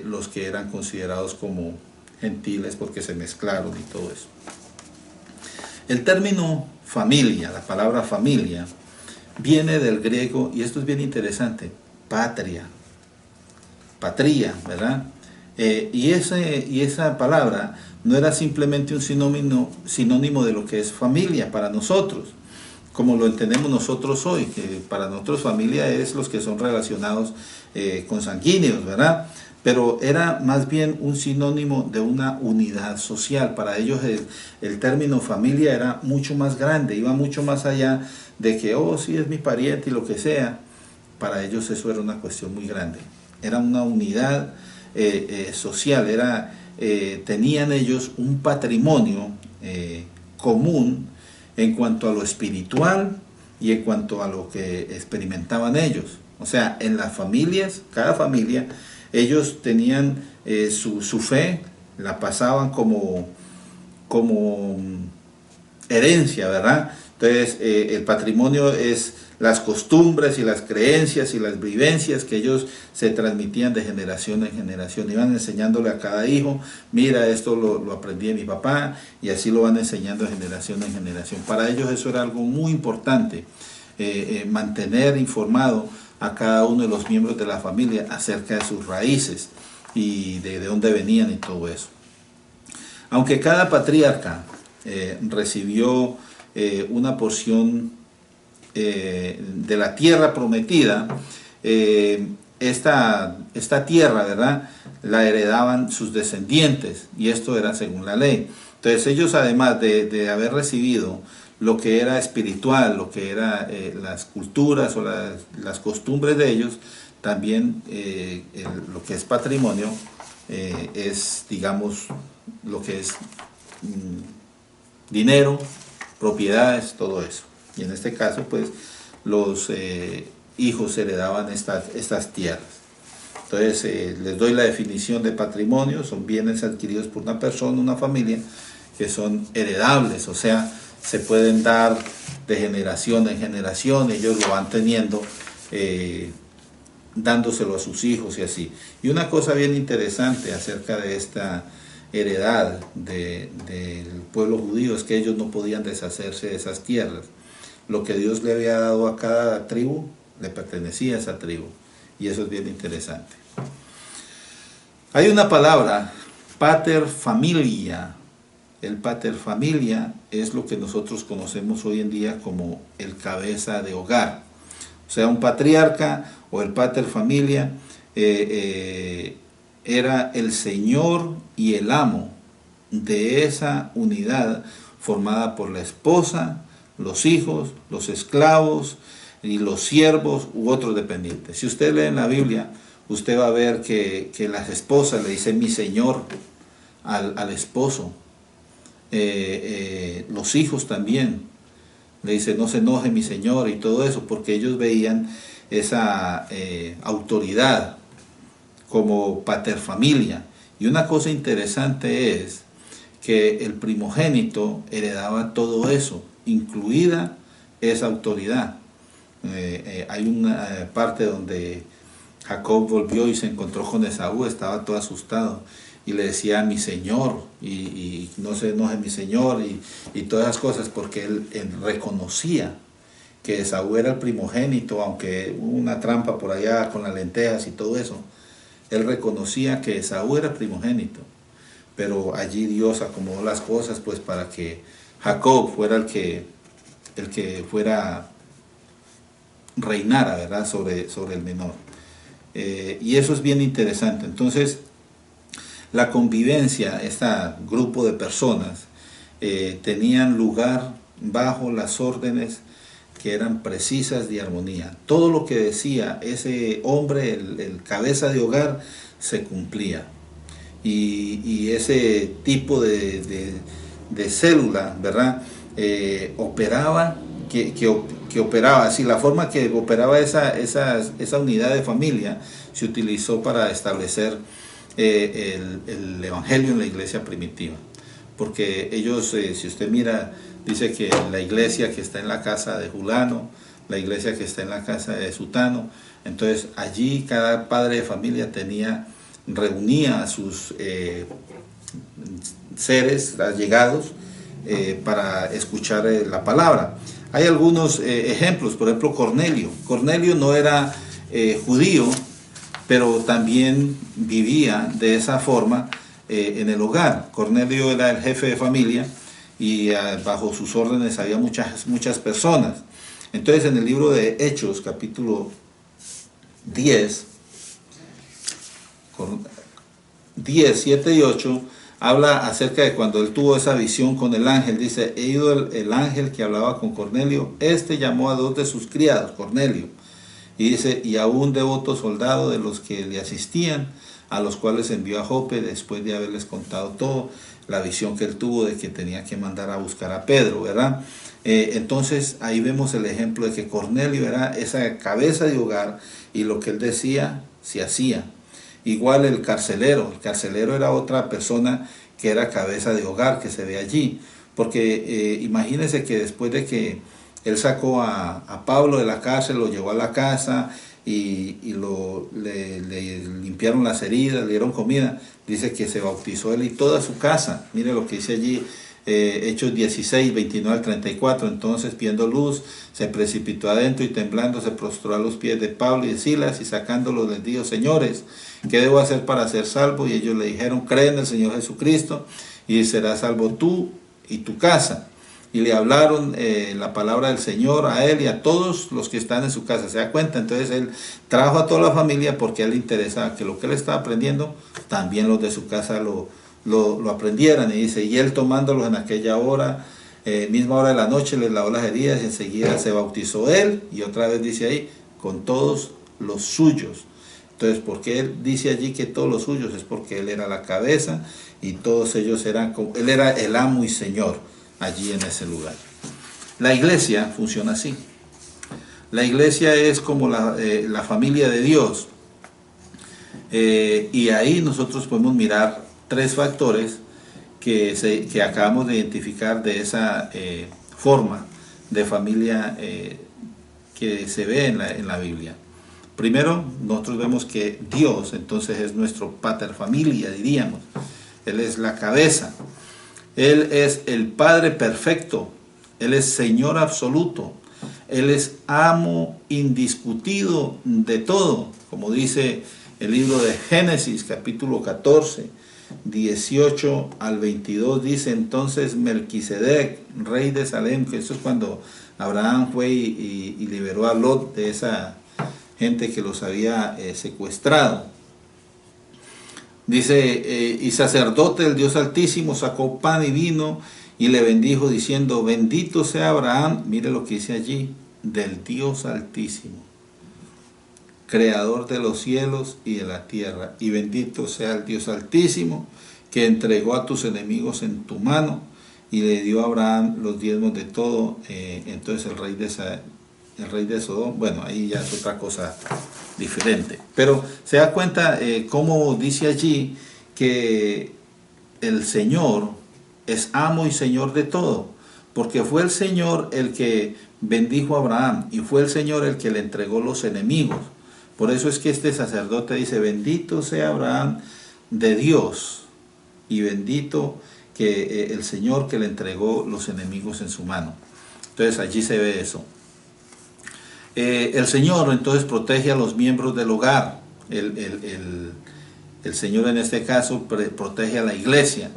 los que eran considerados como gentiles, porque se mezclaron y todo eso. El término familia, la palabra familia, viene del griego, y esto es bien interesante, patria, ¿verdad? Y esa palabra no era simplemente un sinónimo de lo que es familia para nosotros, como lo entendemos nosotros hoy, que para nosotros familia es los que son relacionados consanguíneos, ¿verdad? Pero era más bien un sinónimo de una unidad social. Para ellos el término familia era mucho más grande, iba mucho más allá de que, oh, sí, es mi pariente y lo que sea. Para ellos eso era una cuestión muy grande. Era una unidad social, tenían ellos un patrimonio común en cuanto a lo espiritual y en cuanto a lo que experimentaban ellos. O sea, en las familias, cada familia, ellos tenían su fe, la pasaban como herencia, ¿verdad? Entonces, el patrimonio es las costumbres y las creencias y las vivencias que ellos se transmitían de generación en generación. Iban enseñándole a cada hijo, mira, esto lo aprendí de mi papá, y así lo van enseñando de generación en generación. Para ellos eso era algo muy importante, mantener informado a cada uno de los miembros de la familia acerca de sus raíces y de dónde venían y todo eso. Aunque cada patriarca recibió una porción de la tierra prometida, esta tierra, ¿verdad?, la heredaban sus descendientes, y esto era según la ley. Entonces ellos, además de haber recibido lo que era espiritual, lo que era las culturas o las costumbres de ellos, también lo que es patrimonio es, digamos, lo que es dinero, propiedades, todo eso. Y en este caso, pues, los hijos heredaban estas tierras. Entonces, les doy la definición de patrimonio: son bienes adquiridos por una persona, una familia, que son heredables, o sea, se pueden dar de generación en generación, ellos lo van teniendo, dándoselo a sus hijos y así. Y una cosa bien interesante acerca de esta heredad del pueblo judío es que ellos no podían deshacerse de esas tierras. Lo que Dios le había dado a cada tribu le pertenecía a esa tribu, y eso es bien interesante. Hay una palabra, pater familia. El pater familia es lo que nosotros conocemos hoy en día como el cabeza de hogar. O sea, un patriarca o el pater familia era el señor y el amo de esa unidad formada por la esposa, los hijos, los esclavos y los siervos u otros dependientes. Si usted lee en la Biblia, usted va a ver que las esposas le dicen mi señor al esposo, los hijos también, le dice, no se enoje mi señor y todo eso, porque ellos veían esa autoridad como paterfamilia. Y una cosa interesante es que el primogénito heredaba todo eso, incluida esa autoridad. Hay una parte donde Jacob volvió y se encontró con Esaú, estaba todo asustado y le decía mi señor y no se enoje mi señor y todas esas cosas, porque él reconocía que Esaú era el primogénito, aunque hubo una trampa por allá con las lentejas y todo eso. Él reconocía que Esaú era primogénito, pero allí Dios acomodó las cosas pues para que Jacob fuera el que fuera reinara, ¿verdad?, sobre el menor. Y eso es bien interesante. Entonces, la convivencia, este grupo de personas, tenían lugar bajo las órdenes que eran precisas de armonía. Todo lo que decía ese hombre, el cabeza de hogar, se cumplía. Y ese tipo de célula, ¿verdad?, operaba, que operaba, así la forma que operaba esa unidad de familia se utilizó para establecer el evangelio en la iglesia primitiva. Porque ellos, si usted mira, dice que la iglesia que está en la casa de Julano, la iglesia que está en la casa de Sutano, entonces allí cada padre de familia reunía a sus seres allegados para escuchar la palabra. Hay algunos ejemplos, por ejemplo Cornelio. Cornelio no era judío, pero también vivía de esa forma en el hogar. Cornelio era el jefe de familia y bajo sus órdenes había muchas personas. Entonces en el libro de Hechos, capítulo 10, 7 y 8, habla acerca de cuando él tuvo esa visión con el ángel. Dice, he ido el ángel que hablaba con Cornelio, este llamó a 2 de sus criados, Cornelio, y dice, y a un devoto soldado de los que le asistían, a los cuales envió a Jope después de haberles contado todo, la visión que él tuvo de que tenía que mandar a buscar a Pedro, ¿verdad? Entonces ahí vemos el ejemplo de que Cornelio era esa cabeza de hogar y lo que él decía se hacía. Igual el carcelero era otra persona que era cabeza de hogar, que se ve allí, porque imagínense que después de que él sacó a Pablo de la cárcel, lo llevó a la casa y le limpiaron las heridas, le dieron comida, dice que se bautizó él y toda su casa. Mire lo que dice allí, Hechos 16, 29 al 34, entonces viendo luz, se precipitó adentro y temblando se prostró a los pies de Pablo y de Silas y sacándolos les dijo, señores, ¿qué debo hacer para ser salvo? Y ellos le dijeron, cree en el Señor Jesucristo y serás salvo tú y tu casa. Y le hablaron la palabra del Señor a él y a todos los que están en su casa. ¿Se da cuenta? Entonces él trajo a toda la familia porque a él le interesaba que lo que él estaba aprendiendo, también los de su casa lo aprendieran. Y dice, y él tomándolos en aquella hora, misma hora de la noche, les lavó las heridas y enseguida se bautizó él. Y otra vez dice ahí, con todos los suyos. Entonces, ¿por qué él dice allí que todos los suyos? Es porque él era la cabeza y todos ellos eran como, él era el amo y señor allí en ese lugar. La iglesia funciona así. La iglesia es como la familia de Dios. Y ahí nosotros podemos mirar 3 factores que acabamos de identificar de esa forma de familia que se ve en la Biblia. Primero, nosotros vemos que Dios entonces es nuestro pater familia, diríamos. Él es la cabeza. Él es el Padre perfecto. Él es Señor absoluto. Él es amo indiscutido de todo. Como dice el libro de Génesis, capítulo 14, 18 al 22, dice entonces Melquisedec, rey de Salem, que eso es cuando Abraham fue y liberó a Lot de esa gente que los había secuestrado. Dice, y sacerdote del Dios Altísimo sacó pan y vino y le bendijo diciendo, bendito sea Abraham, mire lo que dice allí, del Dios Altísimo, creador de los cielos y de la tierra, y bendito sea el Dios Altísimo que entregó a tus enemigos en tu mano, y le dio a Abraham los diezmos de todo. Entonces el rey de Sodoma, bueno, ahí ya es otra cosa diferente. Pero se da cuenta cómo dice allí que el Señor es amo y Señor de todo, porque fue el Señor el que bendijo a Abraham y fue el Señor el que le entregó los enemigos. Por eso es que este sacerdote dice, bendito sea Abraham de Dios y bendito que el Señor que le entregó los enemigos en su mano. Entonces allí se ve eso. El Señor entonces protege a los miembros del hogar. El Señor en este caso protege a la iglesia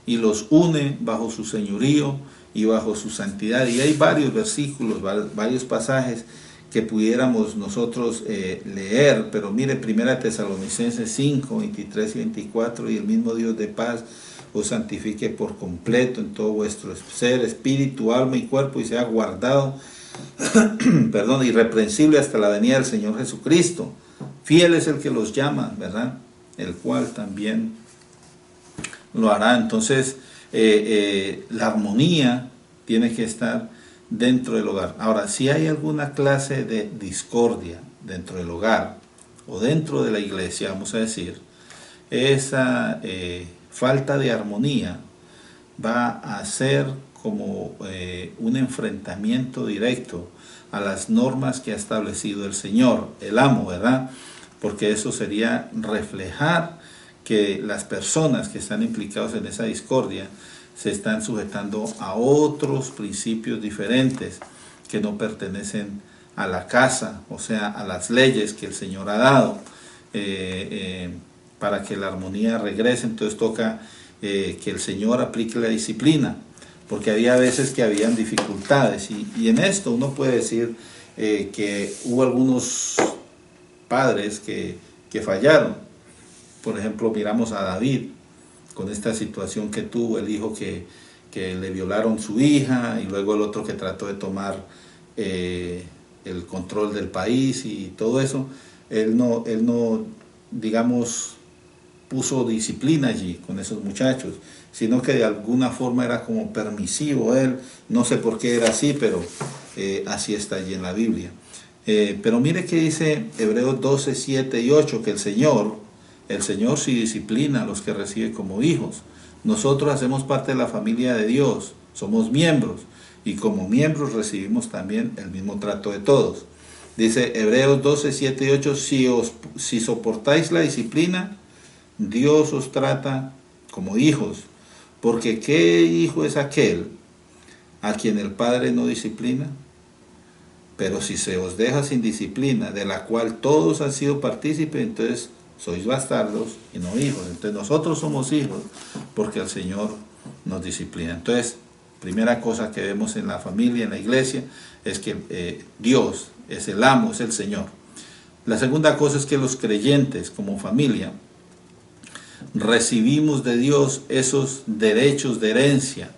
y los une bajo su señorío y bajo su santidad. Y hay varios versículos, varios pasajes que pudiéramos nosotros leer, pero mire, 1 Tesalonicenses 5, 23 y 24, y el mismo Dios de paz os santifique por completo en todo vuestro ser, espíritu, alma y cuerpo, y sea guardado perdón, irreprensible hasta la venida del Señor Jesucristo. Fiel es el que los llama, ¿verdad? El cual también lo hará. Entonces, la armonía tiene que estar dentro del hogar. Ahora, si hay alguna clase de discordia dentro del hogar o dentro de la iglesia, vamos a decir, esa falta de armonía va a ser como un enfrentamiento directo a las normas que ha establecido el Señor, el amo, ¿verdad? Porque eso sería reflejar que las personas que están implicadas en esa discordia se están sujetando a otros principios diferentes que no pertenecen a la casa, o sea, a las leyes que el Señor ha dado para que la armonía regrese. Entonces toca que el Señor aplique la disciplina, porque había veces que habían dificultades y en esto uno puede decir que hubo algunos padres que fallaron. Por ejemplo, miramos a David con esta situación que tuvo, el hijo que le violaron su hija y luego el otro que trató de tomar el control del país y todo eso. Él no, digamos, puso disciplina allí con esos muchachos, sino que de alguna forma era como permisivo él, no sé por qué era así, pero así está allí en la Biblia. Pero mire que dice Hebreos 12, 7 y 8, que el Señor sí disciplina a los que recibe como hijos. Nosotros hacemos parte de la familia de Dios, somos miembros, y como miembros recibimos también el mismo trato de todos. Dice Hebreos 12, 7 y 8, si soportáis la disciplina, Dios os trata como hijos, porque ¿qué hijo es aquel a quien el Padre no disciplina? Pero si se os deja sin disciplina, de la cual todos han sido partícipes, entonces sois bastardos y no hijos. Entonces nosotros somos hijos porque el Señor nos disciplina. Entonces, primera cosa que vemos en la familia, en la iglesia, es que Dios es el amo, es el Señor. La segunda cosa es que los creyentes como familia recibimos de Dios esos derechos de herencia.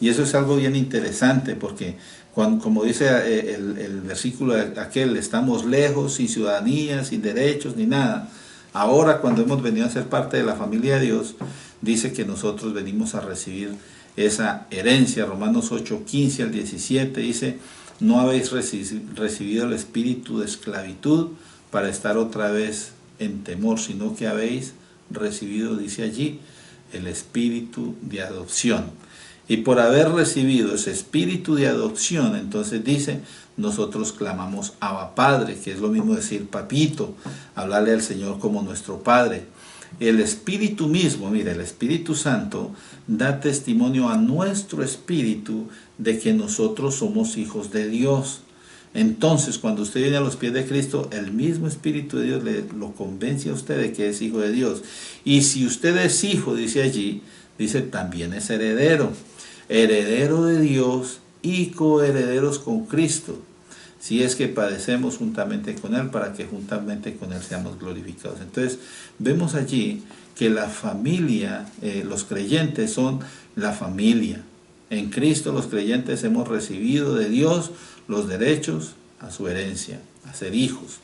Y eso es algo bien interesante porque, como dice el versículo aquel, estamos lejos, sin ciudadanía, sin derechos, ni nada. Ahora, cuando hemos venido a ser parte de la familia de Dios, dice que nosotros venimos a recibir esa herencia. Romanos 8, 15 al 17 dice, no habéis recibido el espíritu de esclavitud para estar otra vez en temor, sino que habéis recibido, dice allí, el espíritu de adopción. Y por haber recibido ese espíritu de adopción, entonces dice, nosotros clamamos Abba Padre, que es lo mismo decir papito, hablarle al Señor como nuestro Padre. El Espíritu mismo, mire, el Espíritu Santo da testimonio a nuestro espíritu de que nosotros somos hijos de Dios. Entonces, cuando usted viene a los pies de Cristo, el mismo Espíritu de Dios lo convence a usted de que es hijo de Dios. Y si usted es hijo, dice allí, dice también es heredero. Heredero de Dios y coherederos con Cristo, si es que padecemos juntamente con Él, para que juntamente con Él seamos glorificados. Entonces, vemos allí que la familia, los creyentes son la familia. En Cristo los creyentes hemos recibido de Dios los derechos a su herencia, a ser hijos.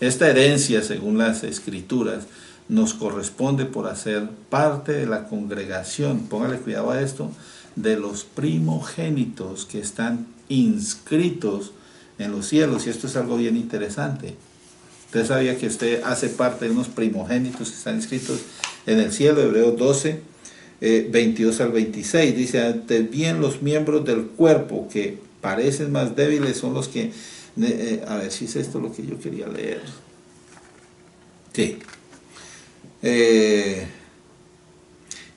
Esta herencia, según las Escrituras, nos corresponde por hacer parte de la congregación, póngale cuidado a esto, de los primogénitos que están inscritos en los cielos. Y esto es algo bien interesante. Usted sabía que usted hace parte de unos primogénitos que están inscritos en el cielo. Hebreos 12, 22 al 26. Dice, antes bien los miembros del cuerpo que parecen más débiles son los que... a ver si es esto lo que yo quería leer. Sí.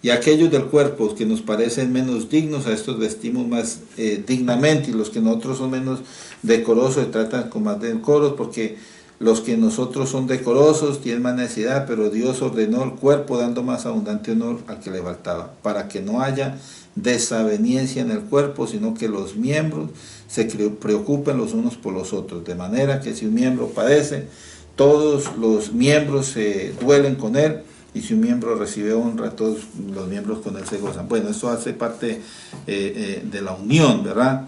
Y aquellos del cuerpo que nos parecen menos dignos, a estos vestimos más dignamente, y los que nosotros son menos decorosos se tratan con más decoros, porque los que nosotros son decorosos tienen más necesidad, pero Dios ordenó el cuerpo dando más abundante honor al que le faltaba, para que no haya desaveniencia en el cuerpo, sino que los miembros se preocupen los unos por los otros, de manera que si un miembro padece, todos los miembros se duelen con él, y si un miembro recibe honra, todos los miembros con él se gozan. Bueno, esto hace parte de la unión, ¿verdad?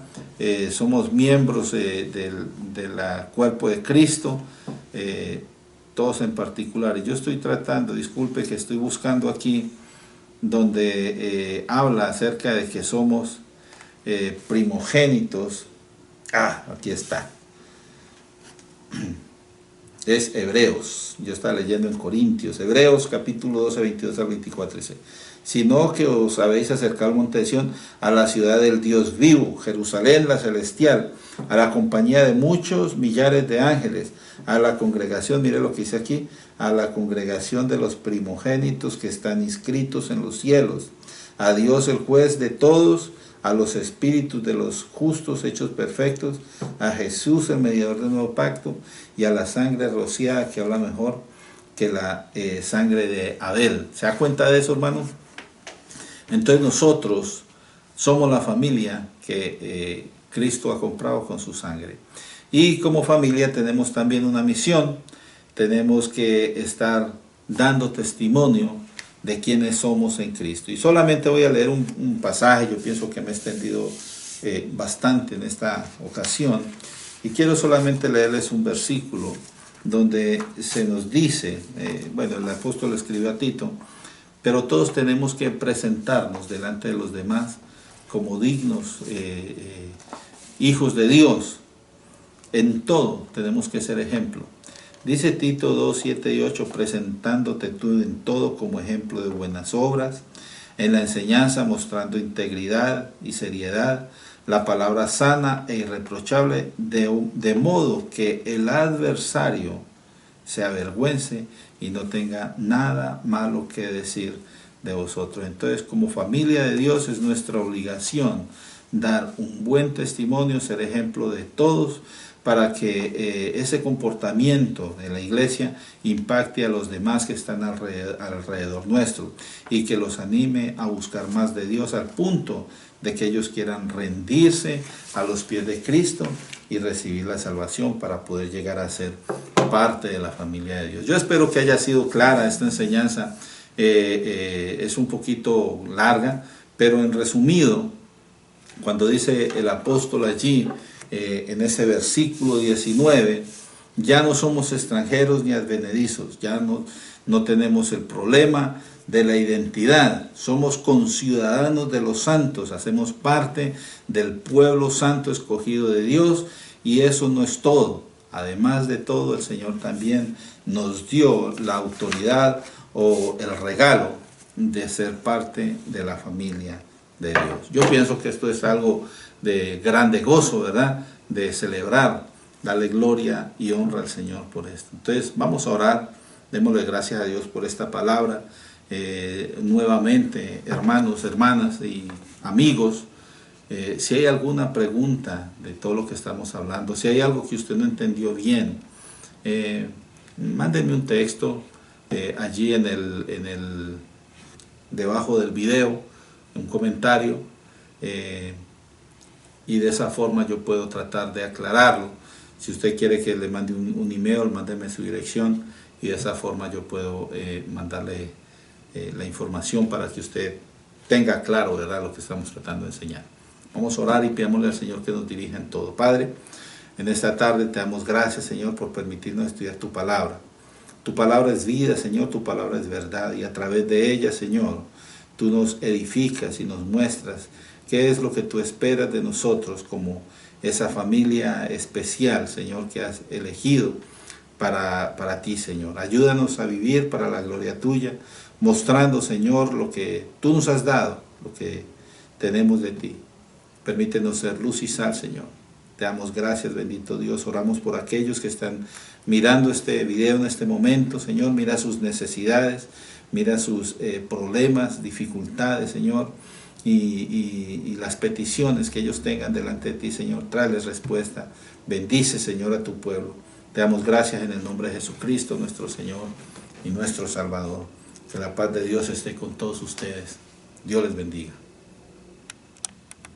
Somos miembros del cuerpo de Cristo, todos en particular. Y yo estoy tratando, disculpe que estoy buscando aquí, donde habla acerca de que somos primogénitos. Aquí está. Es Hebreos, yo estaba leyendo en Corintios, Hebreos capítulo 12, 22 al 24, dice, sino que os habéis acercado al monte de Sión, a la ciudad del Dios vivo, Jerusalén la celestial, a la compañía de muchos millares de ángeles, a la congregación, mire lo que dice aquí, a la congregación de los primogénitos que están inscritos en los cielos, a Dios el juez de todos, a los espíritus de los justos hechos perfectos, a Jesús el mediador del nuevo pacto, y a la sangre rociada que habla mejor que la sangre de Abel. ¿Se da cuenta de eso, hermano? Entonces nosotros somos la familia que Cristo ha comprado con su sangre. Y como familia tenemos también una misión. Tenemos que estar dando testimonio de quiénes somos en Cristo. Y solamente voy a leer un pasaje. Yo pienso que me he extendido bastante en esta ocasión. Y quiero solamente leerles un versículo donde se nos dice, bueno, el apóstol escribió a Tito, pero todos tenemos que presentarnos delante de los demás como dignos hijos de Dios. En todo tenemos que ser ejemplo. Dice Tito 2, 7 y 8, presentándote tú en todo como ejemplo de buenas obras, en la enseñanza mostrando integridad y seriedad, la palabra sana e irreprochable, de modo que el adversario se avergüence y no tenga nada malo que decir de vosotros. Entonces, como familia de Dios, es nuestra obligación dar un buen testimonio, ser ejemplo de todos, para que ese comportamiento de la iglesia impacte a los demás que están alrededor nuestro, y que los anime a buscar más de Dios, al punto de que ellos quieran rendirse a los pies de Cristo y recibir la salvación para poder llegar a ser parte de la familia de Dios. Yo espero que haya sido clara esta enseñanza. Es un poquito larga, pero en resumido, cuando dice el apóstol allí, en ese versículo 19, ya no somos extranjeros ni advenedizos, ya no tenemos el problema de la identidad, somos conciudadanos de los santos, hacemos parte del pueblo santo escogido de Dios, y eso no es todo. Además de todo, el Señor también nos dio la autoridad o el regalo de ser parte de la familia de Dios. Yo pienso que esto es algo de grande gozo, ¿verdad? De celebrar, darle gloria y honra al Señor por esto. Entonces vamos a orar, démosle gracias a Dios por esta palabra. Nuevamente, hermanos, hermanas y amigos, si hay alguna pregunta de todo lo que estamos hablando, si hay algo que usted no entendió bien, mándenme un texto allí debajo del video, un comentario, y de esa forma yo puedo tratar de aclararlo. Si usted quiere que le mande un email, mándeme su dirección, y de esa forma yo puedo mandarle la información para que usted tenga claro, ¿verdad?, lo que estamos tratando de enseñar. Vamos a orar y pidámosle al Señor que nos dirija en todo. Padre, en esta tarde te damos gracias, Señor, por permitirnos estudiar tu palabra. Tu palabra es vida, Señor, tu palabra es verdad, y a través de ella, Señor, tú nos edificas y nos muestras qué es lo que tú esperas de nosotros como esa familia especial, Señor, que has elegido para ti, Señor. Ayúdanos a vivir para la gloria tuya, mostrando, Señor, lo que tú nos has dado, lo que tenemos de ti. Permítenos ser luz y sal, Señor. Te damos gracias, bendito Dios. Oramos por aquellos que están mirando este video en este momento, Señor. Mira sus necesidades, mira sus problemas, dificultades, Señor. Y las peticiones que ellos tengan delante de ti, Señor. Tráeles respuesta. Bendice, Señor, a tu pueblo. Te damos gracias en el nombre de Jesucristo, nuestro Señor y nuestro Salvador. Que la paz de Dios esté con todos ustedes. Dios les bendiga.